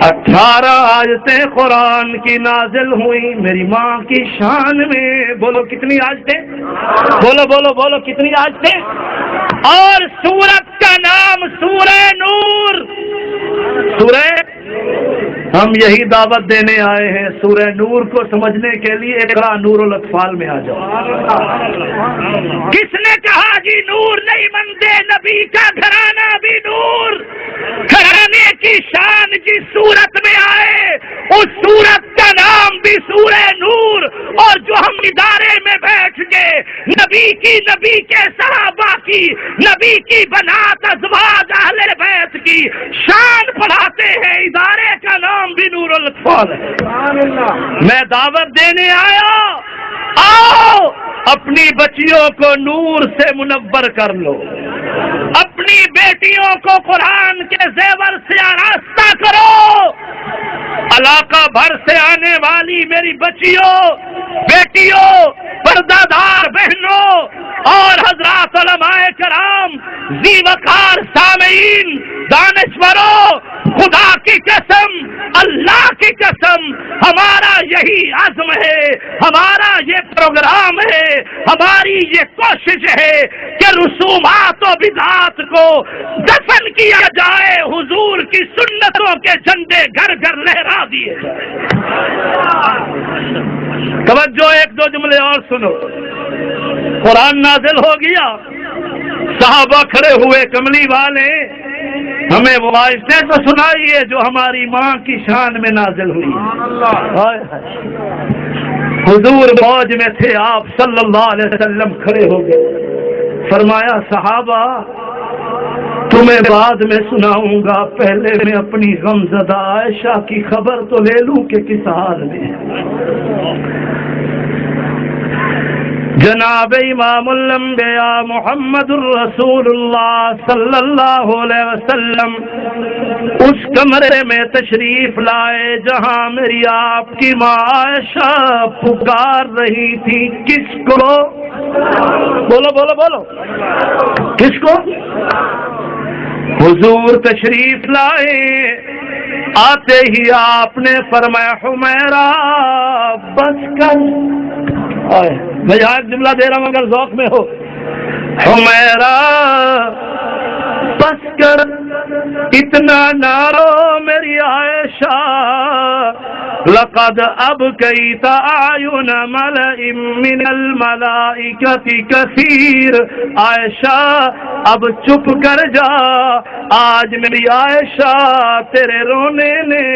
18 آیتیں قرآن کی نازل ہوئی میری ماں کی شان میں. بولو کتنی آیتیں؟ بولو بولو بولو کتنی آیتیں؟ اور سورت کا نام سورہ نور. سورہ، ہم یہی دعوت دینے آئے ہیں. سورہ نور کو سمجھنے کے لیے اقرا نور الاطفال میں آ جاؤ. کس نے کہا جی نور نہیں منتے؟ نبی کا گھرانہ بھی نور. گھرانے کی شان جس سورت میں آئے اس سورت کا نام بھی سورہ نور، اور جو ہم ادارے میں بیٹھ کے نبی کے صحابہ کی، نبی کی بنات ازواج اہل بیت کی شان پڑھاتے ہیں، ادارے کا نام بھی نور الاطفال ہے۔ میں دعوت دینے آیا، آؤ اپنی بچیوں کو نور سے منور کر لو، اپنی بیٹیوں کو قرآن کے زیور سے آراستہ کرو۔ علاقہ بھر سے آنے والی میری بچیوں، بیٹیوں، پردہ دار بہنوں اور حضرات علماء کرام، ذی وقار سامعین، دانشوروں، خدا کی قسم، اللہ کی قسم، ہمارا یہی عزم ہے، ہمارا یہ پروگرام ہے، ہماری یہ کوشش ہے کہ رسومات و بدعات کو دفن کیا جائے، حضور کی سنتوں کے جھنڈے گھر گھر لہرا دیے جائیں۔ توجہ، ایک دو جملے اور سنو۔ قرآن نازل ہو گیا، صحابہ کھڑے ہوئے، کملی والے ہمیں وہ آیتیں تو سنائیے جو ہماری ماں کی شان میں نازل ہوئی۔ حضور موج میں تھے، آپ صلی اللہ علیہ وسلم کھڑے ہو گئے، فرمایا صحابہ تمہیں بعد میں سناؤں گا، پہلے میں اپنی غمزدہ عائشہ کی خبر تو لے لوں کہ کس حال میں۔ جناب امام الانبیاء محمد الرسول اللہ صلی اللہ علیہ وسلم اس کمرے میں تشریف لائے جہاں میری آپ کی ماں عائشہ پکار رہی تھی۔ کس کو؟ بولو بولو بولو، کس کو؟ حضور تشریف لائے، آتے ہی آپ نے فرمایا حمیرہ بس کر۔ میں یہاں ایک جملہ دے رہا ہوں اگر ذوق میں ہو، حمیرہ بس کر، اتنا نہ رو میری عائشہ، لقد ابکیت اعین ملئ من الملائکۃ کثیر۔ عائشہ اب چپ کر جا، آج میری عائشہ تیرے رونے نے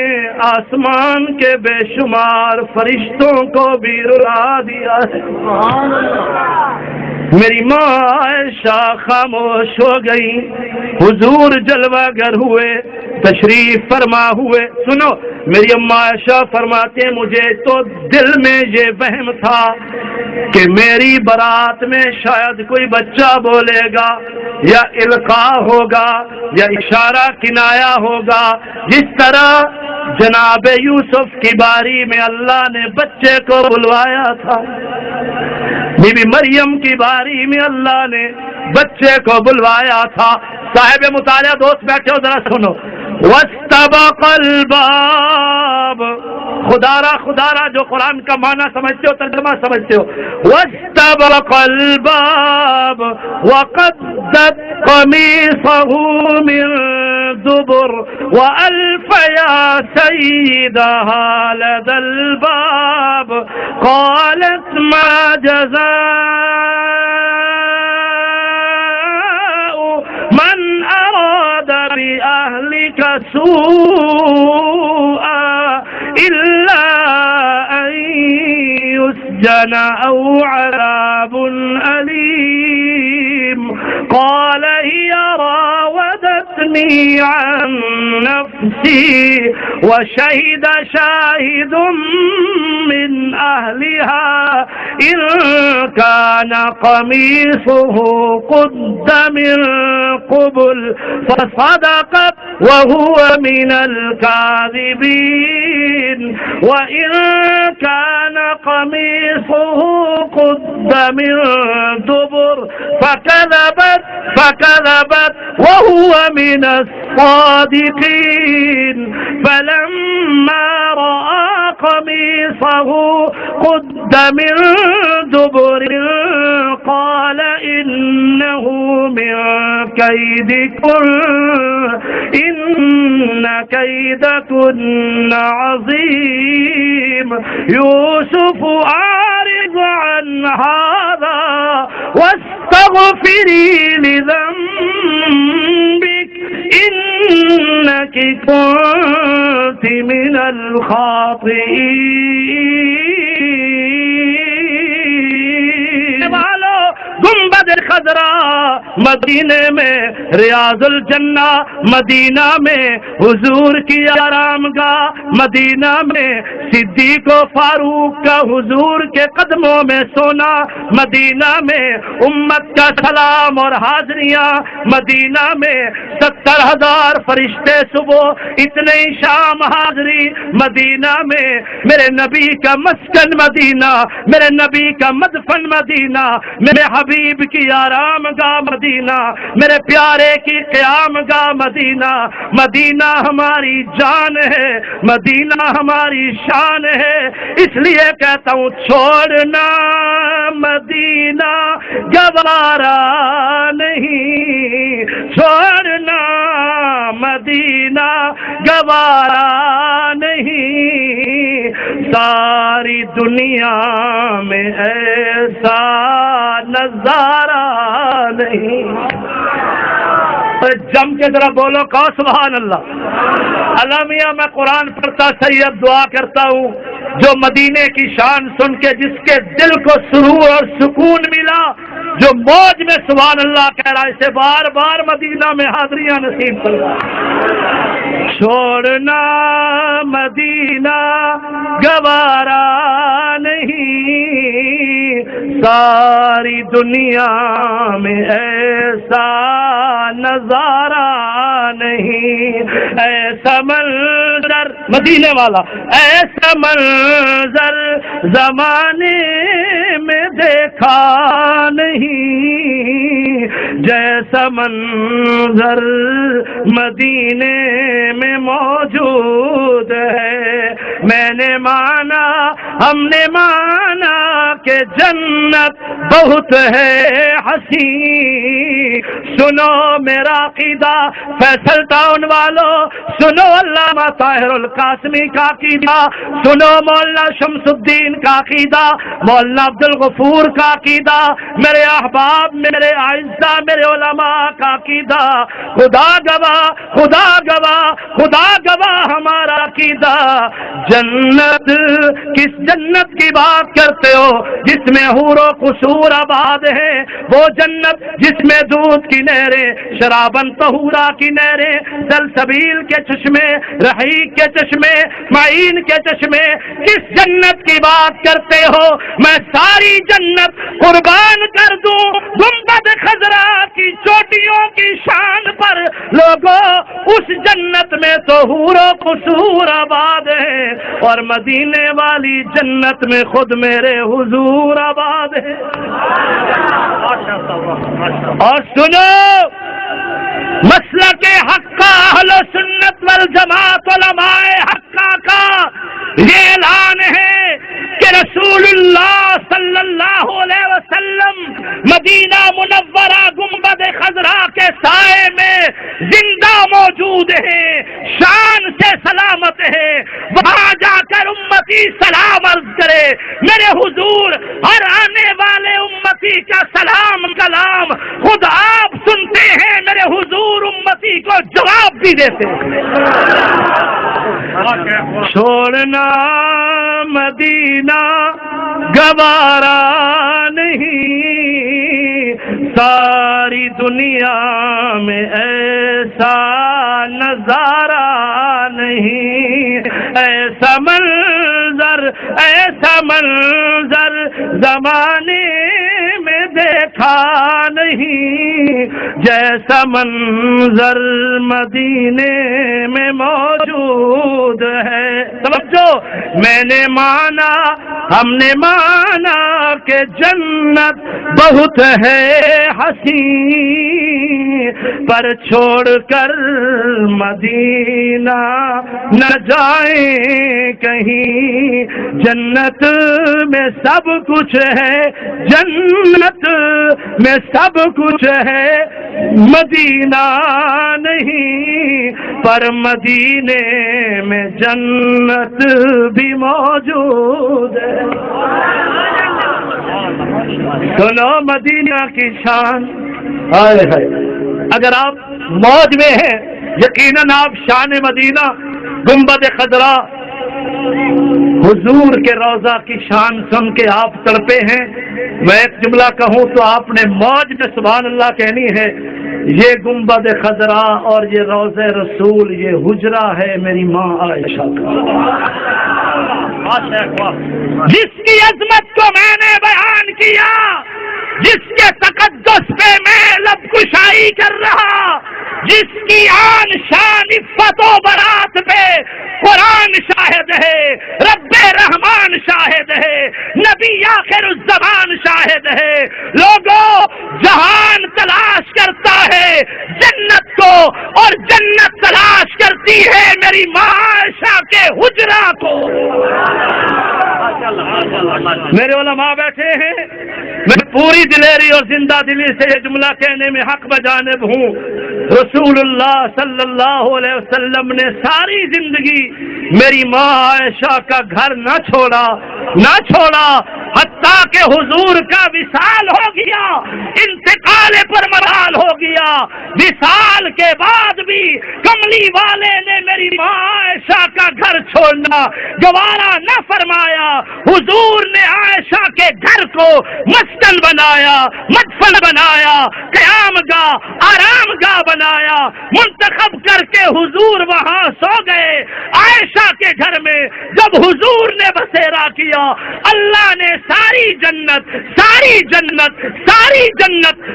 آسمان کے بے شمار فرشتوں کو بھی رلا دیا ہے۔ میری ماں عائشہ خاموش ہو گئی، حضور جلوہ گر ہوئے، تشریف فرما ہوئے۔ سنو، میری اماں عائشہ فرماتے ہیں مجھے تو دل میں یہ وہم تھا کہ میری برات میں شاید کوئی بچہ بولے گا یا القاء ہوگا یا اشارہ کنایا ہوگا، جس طرح جناب یوسف کی باری میں اللہ نے بچے کو بلوایا تھا، بی بی مریم کی باری میں اللہ نے بچے کو بلوایا تھا۔ صاحب مطالعہ دوست بیٹھے ہو ذرا سنو، واستبق الباب، خدارا جو قرآن کا معنی سمجھتے ہو، ترجمہ سمجھتے ہو، واستبق الباب وقدت قمیصه من دبر وألف يا سيدها لدى الباب قالت ما جزاء من أراد بأهلك سوءا إلا أن يسجن أو عذاب أليم قال هي راودتني عن نفسي وشهد شاهد من أهلها إن كان قميصه قد من قبل فصدقت وهو من الكاذبين وإن كان قميصه قد من دبر فكذبت وهو من الصادقين فلما رأى قميصه قد من دبر قال إنه من كيدكن إن كيدكن عظيم يوسف أعرض عن هذا واستغفري لذنبك إنك كنت من الخاطئين مدینے میں ریاض الجنہ، مدینہ میں حضور کی آرام گاہ، مدینہ میں صدیق و فاروق کا حضور کے قدموں میں سونا، مدینہ میں امت کا سلام اور حاضریاں، مدینہ میں 70,000 فرشتے صبح، اتنے ہی شام حاضری، مدینہ میں میرے نبی کا مسکن مدینہ، میرے نبی کا مدفن مدینہ، میرے حبیب کی آرام گاہ مدینہ، میرے پیارے کی قیام گاہ مدینہ، مدینہ ہماری جان ہے، مدینہ ہماری شان ہے، اس لیے کہتا ہوں چھوڑنا مدینہ گوارا نہیں، چھوڑنا مدینہ گوارا نہیں، ساری دنیا میں ایسا نظارہ نہیں۔ جم کے ذرا بولو کہ سبحان اللہ۔ علامیہ میں قرآن پڑھتا سید دعا کرتا ہوں، جو مدینے کی شان سن کے جس کے دل کو سرور اور سکون ملا، جو موج میں سبحان اللہ کہہ رہا ہے، اسے بار بار مدینہ میں حاضریاں نصیب کرنا۔ چھوڑنا مدینہ گوارا نہیں، ساری دنیا میں ایسا نظارہ نہیں، ایسا منظر مدینے والا، ایسا منظر زمانے میں دیکھا نہیں، جیسا منظر مدینے میں موجود ہے۔ میں نے مانا، ہم نے مانا کہ جنت بہت ہے حسین، سنو میرا عقیدہ فیصل ٹاؤن والوں، سنو علامہ طاہر القاسمی کا عقیدہ، سنو مولانا شمس الدین کا عقیدہ، مولانا عبد الغفور کا عقیدہ، میرے احباب، میرے اعزاء، میرے علماء کا عقیدہ، خدا گواہ، خدا گواہ، خدا گواہ ہمارا عقیدہ۔ جنت، کس جنت کی بات کرتے ہو جس میں حور و قصور آباد ہے؟ وہ جنت جس میں دودھ کی نہریں، شرابن طہورا کی نہریں، سلسبیل کے چشمے، رحیق کے چشمے، معین کے چشمے، کس جنت کی بات کرتے ہو؟ میں ساری جنت قربان کر دوں گنبد خضرا کی چوٹیوں کی شان پر، لوگوں اس جنت میں تو حور و قصور آباد ہے، اور مدینے والی جنت میں خود میرے حضور آباد ہے۔ اور سنو، مسلک حقہ اہل سنت والجماعت علماء حقہ کا یہ اعلان ہے کہ رسول اللہ صلی اللہ علیہ وسلم مدینہ منورہ گنبد خضرا کے سائے میں زندہ موجود ہے، شان سے سلامت ہے، وہاں جا کر امتی سلام عرض کرے، میرے حضور ہر آنے والے امتی کا سلام کلام خود آپ سنتے ہیں، میرے حضور امتی کو جواب بھی دیتے ہیں۔ چھوڑنا مدینہ گوارا نہیں، ساری دنیا میں ایسا نظارہ نہیں، ایسا منظر، ایسا منظر زمانے میں دیکھا نہیں، جیسا منظر مدینے میں موجود ہے۔ سمجھو، میں نے مانا، ہم نے مانا کہ جنت بہت ہے حسین، پر چھوڑ کر مدینہ نہ جائیں کہیں، جنت میں سب کچھ ہے، جنت میں سب کچھ ہے، مدینہ نہیں، پر مدینے میں جنت بھی موجود ہے۔ سنو مدینہ کی شان، اگر آپ موج میں ہیں، یقیناً آپ شان مدینہ، گنبد خضرا، حضور کے روضہ کی شان سن کے آپ تڑپے ہیں. میں ایک جملہ کہوں تو آپ نے موج میں سبحان اللہ کہنی ہے. یہ گنبد خضرا اور یہ روضہ رسول یہ حجرہ ہے میری ماں عائشہ کا. جس کی عظمت کو میں نے بیان کیا، جس کے تقدس پہ میں لب کشائی کر رہا، جس کی آن شان عفت و برات پہ قرآن شاہد ہے، رب رحمان شاہد ہے، نبی آخر الزمان شاہد ہے. لوگوں، جہان تلاش کرتا ہے جنت کو اور جنت تلاش کرتی ہے میری ماں عائشہ کے حجرہ کو. میرے علماء بیٹھے ہیں، میں پوری دلیری اور زندہ دلی سے یہ جملہ کہنے میں حق بجانب ہوں. رسول اللہ صلی اللہ علیہ وسلم نے ساری زندگی میری ماں عائشہ کا گھر نہ چھوڑا حتیٰ کہ حضور کا وصال ہو گیا، انتقال پر مرحال ہو گیا. وصال کے بعد بھی کملی والے نے میری ماں عائشہ کا گھر چھوڑنا گوارا نہ فرمایا. حضور نے عائشہ کے گھر کو مسکن بنایا، مدفن بنایا، قیام گاہ، آرام گاہ بنایا، منتخب کر کے حضور وہاں سو گئے عائشہ کے گھر میں. جب حضور نے بسیرا کیا، اللہ نے ساری جنت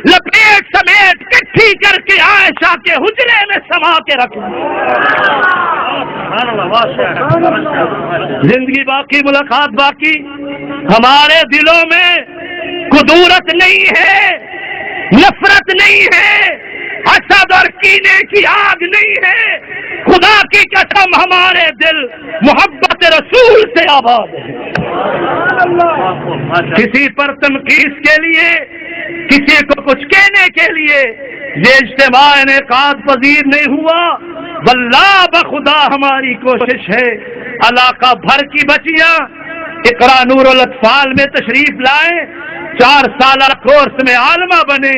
لپیٹ سمیٹ کٹھی کر کے عائشہ کے حجرے میں سما کے رکھا. زندگی باقی، ملاقات باقی. ہمارے دلوں میں قدورت نہیں ہے، نفرت نہیں ہے، حسد اور کینے کی آگ نہیں ہے. خدا کی قسم ہمارے دل محبت رسول سے آباد ہے. کسی پر تنقید کے لیے، کسی کو کچھ کہنے کے لیے یہ اجتماع انعقاد پذیر نہیں ہوا. واللہ بخدا ہماری کوشش ہے علاقہ بھر کی بچیاں اقرا نور الاطفال میں تشریف لائیں، 4 سالہ کورس میں عالمہ بنے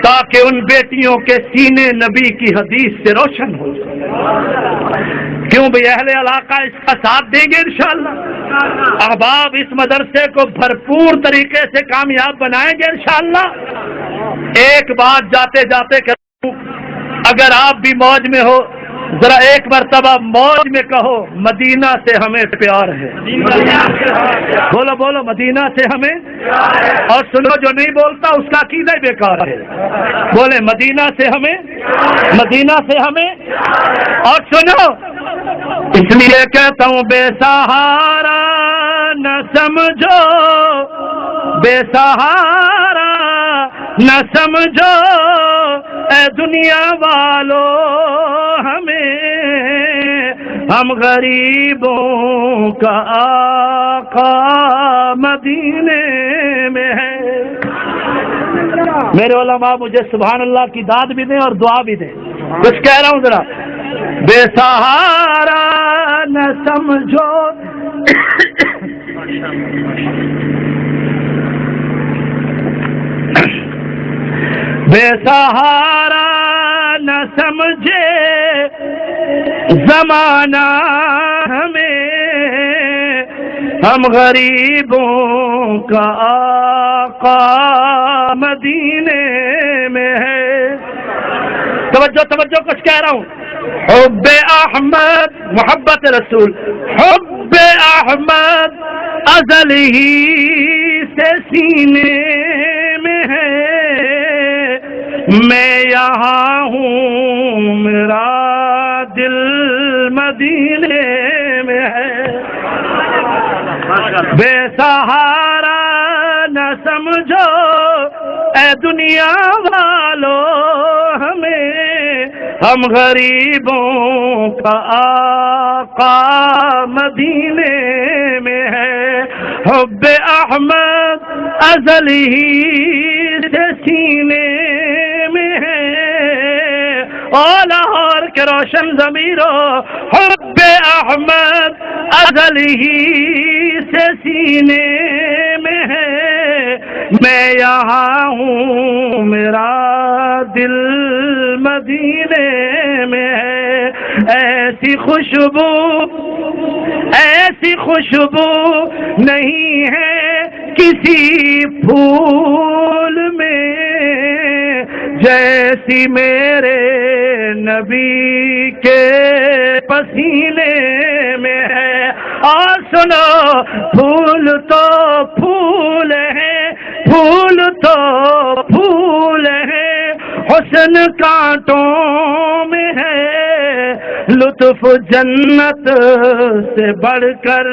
تاکہ ان بیٹیوں کے سینے نبی کی حدیث سے روشن ہو. کیوں بھی اہل علاقہ اس کا ساتھ دیں گے انشاءاللہ. احباب اس مدرسے کو بھرپور طریقے سے کامیاب بنائیں گے انشاءاللہ. ایک بات جاتے جاتے کروں، اگر آپ بھی موج میں ہو ذرا ایک مرتبہ موج میں کہو مدینہ سے ہمیں پیار ہے. بولو مدینہ سے ہمیں. اور سنو جو نہیں بولتا اس کا عقیدہ بیکار ہے. بولے مدینہ سے ہمیں. اور سنو، اس لیے کہتا ہوں بے سہارا نہ سمجھو، بے سہارا نہ سمجھو اے دنیا والو ہمیں، ہم غریبوں کا آقا مدینے میں ہے. میرے علماء مجھے سبحان اللہ کی داد بھی دیں اور دعا بھی دیں. کچھ کہہ رہا ہوں ذرا. بے سہارا نہ سمجھو بے سہارا نہ سمجھے زمانہ ہمیں، ہم غریبوں کا آقا مدینے میں ہے. توجہ کچھ کہہ رہا ہوں. حب احمد محبت رسول، حب احمد ازل ہی سے سینے میں ہے. میں یہاں ہوں میرا دل مدینے میں ہے. بے سہارا نہ سمجھو اے دنیا والو ہمیں، ہم غریبوں کا آقا مدینے میں ہے. حب احمد ازل ہی سے سینے میں ہے. اور لاہور کے روشن ضمیروں، حب احمد ازل ہی سے سینے میں ہے. میں یہاں ہوں میرا دل مدینے میں ہے. ایسی خوشبو ایسی خوشبو نہیں ہے کسی پھول میں جیسی میرے نبی کے پسینے میں ہے۔ اور سنو، پھول تو پھول ہے، پھول تو پھول ہے، حسن کانٹوں میں ہے، لطف جنت سے بڑھ کر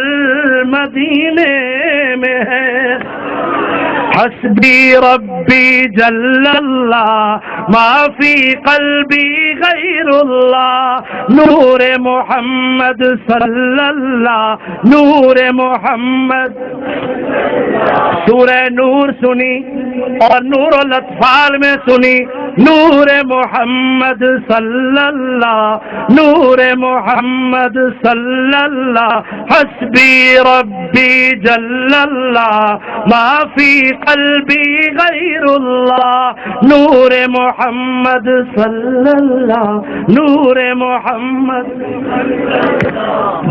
مدینے میں ہے۔ حسبی ربی جل اللہ ما فی قلبی غیر اللہ، نور محمد صلی اللہ، نور محمد۔ سورہ نور سنی اور نور الاطفال میں سنی، نور محمد صلی اللہ، نور محمد صلی اللہ، حسبی ربی جل اللہ ما فی قلبی غیر اللہ، نور محمد صلی اللہ، نور محمد۔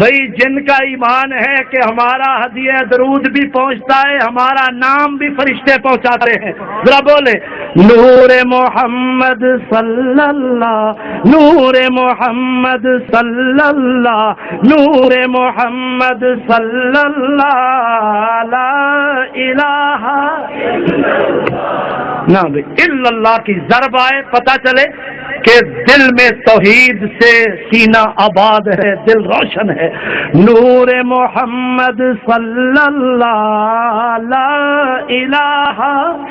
بھئی جن کا ایمان ہے کہ ہمارا ہدیہ درود بھی پہنچتا ہے، ہمارا نام بھی فرشتے پہنچاتے ہیں، ذرا بولے نور محمد صلی اللہ، نور محمد صلی اللہ، نور محمد صلی اللہ، لا الہ نہ الا اللہ کی ضرب آئے، پتہ چلے کہ دل میں توحید سے سینہ آباد ہے، دل روشن ہے۔ نور محمد صلی اللہ، لا الہ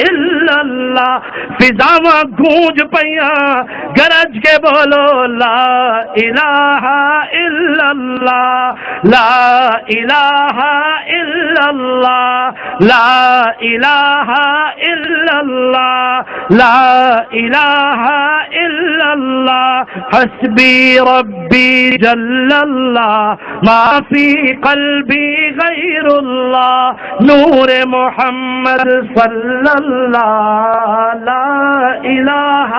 الا اللہ، فضاواں گونج پیاں گرج کے بولو لا الہ الا اللہ، لا الہ الا اللہ، لا الہ الا اللہ، لا الہ الا اللہ، حسبی ربی جل اللہ ما فی قلبی غیر اللہ، نور محمد صلی اللہ، لا الہ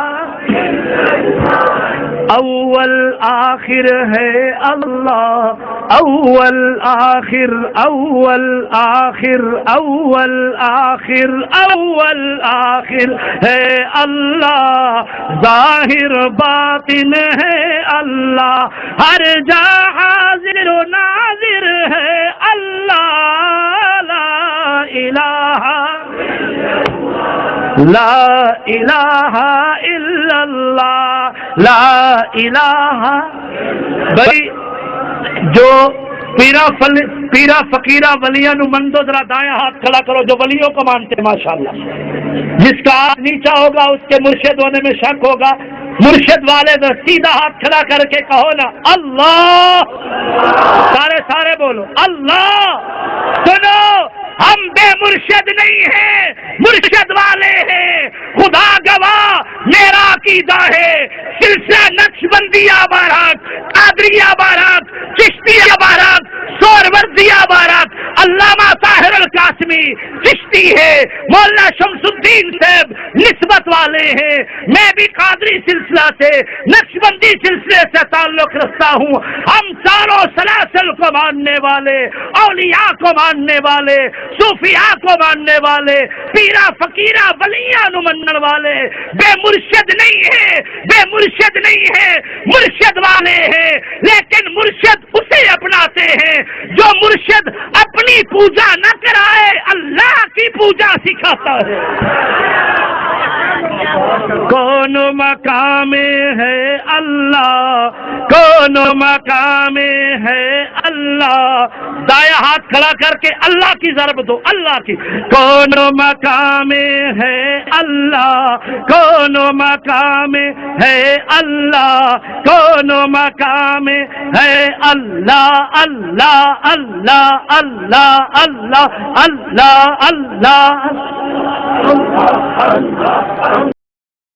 اول آخر ہے اللہ، اول آخر، اول آخر، اول آخر، اول آخر ہے اللہ، ظاہر باطن ہے اللہ، ہر جا حاضر و ناظر ہے اللہ، لا الہ لا الہ الا اللہ، لا الہ۔ بھائی جو پیرا فقیرہ ولیاں نو مندو، ذرا دائیں ہاتھ کھڑا کرو جو ولیوں کو مانتے ہیں ماشاءاللہ۔ جس کا ہاتھ نیچا ہوگا اس کے مرشد ہونے میں شک ہوگا، مرشد والے تو سیدھا ہاتھ کھڑا کر کے کہو نا اللہ، سارے بولو اللہ۔ سنو، ہم بے مرشد نہیں ہیں، مرشد والے ہیں، خدا گواہ میرا عقیدہ ہے، سلسلہ نقشبندیہ بارک، قادریہ بارک، چشتیہ بارک، سہروردیہ بارک، علامہ طاہر القاسمی چشتی ہے، مولانا شمس الدین صاحب نسبت والے ہیں، میں بھی قادری سلسلہ سے، نقشبندی سلسلے سے تعلق رکھتا ہوں۔ ہم چاروں سلاسل کو ماننے والے، اولیاء کو ماننے والے، صوفیاء کو ماننے والے، پیرا فقیرہ ولیاں نو منن والے، بے مرشد نہیں ہے، بے مرشد نہیں ہے، مرشد والے ہیں، لیکن مرشد اسے اپناتے ہیں جو مرشد اپنی پوجا نہ کرائے، اللہ کی پوجا سکھاتا ہے۔ کون مقام ہے اللہ، کون مقام ہے اللہ، دائیں ہاتھ کھڑا کر کے اللہ کی ضرب دو، اللہ کی۔ کون مقام ہے اللہ، کون مقام ہے اللہ، کون مقام ہے اللہ، اللہ اللہ اللہ اللہ اللہ اللہ اللہ۔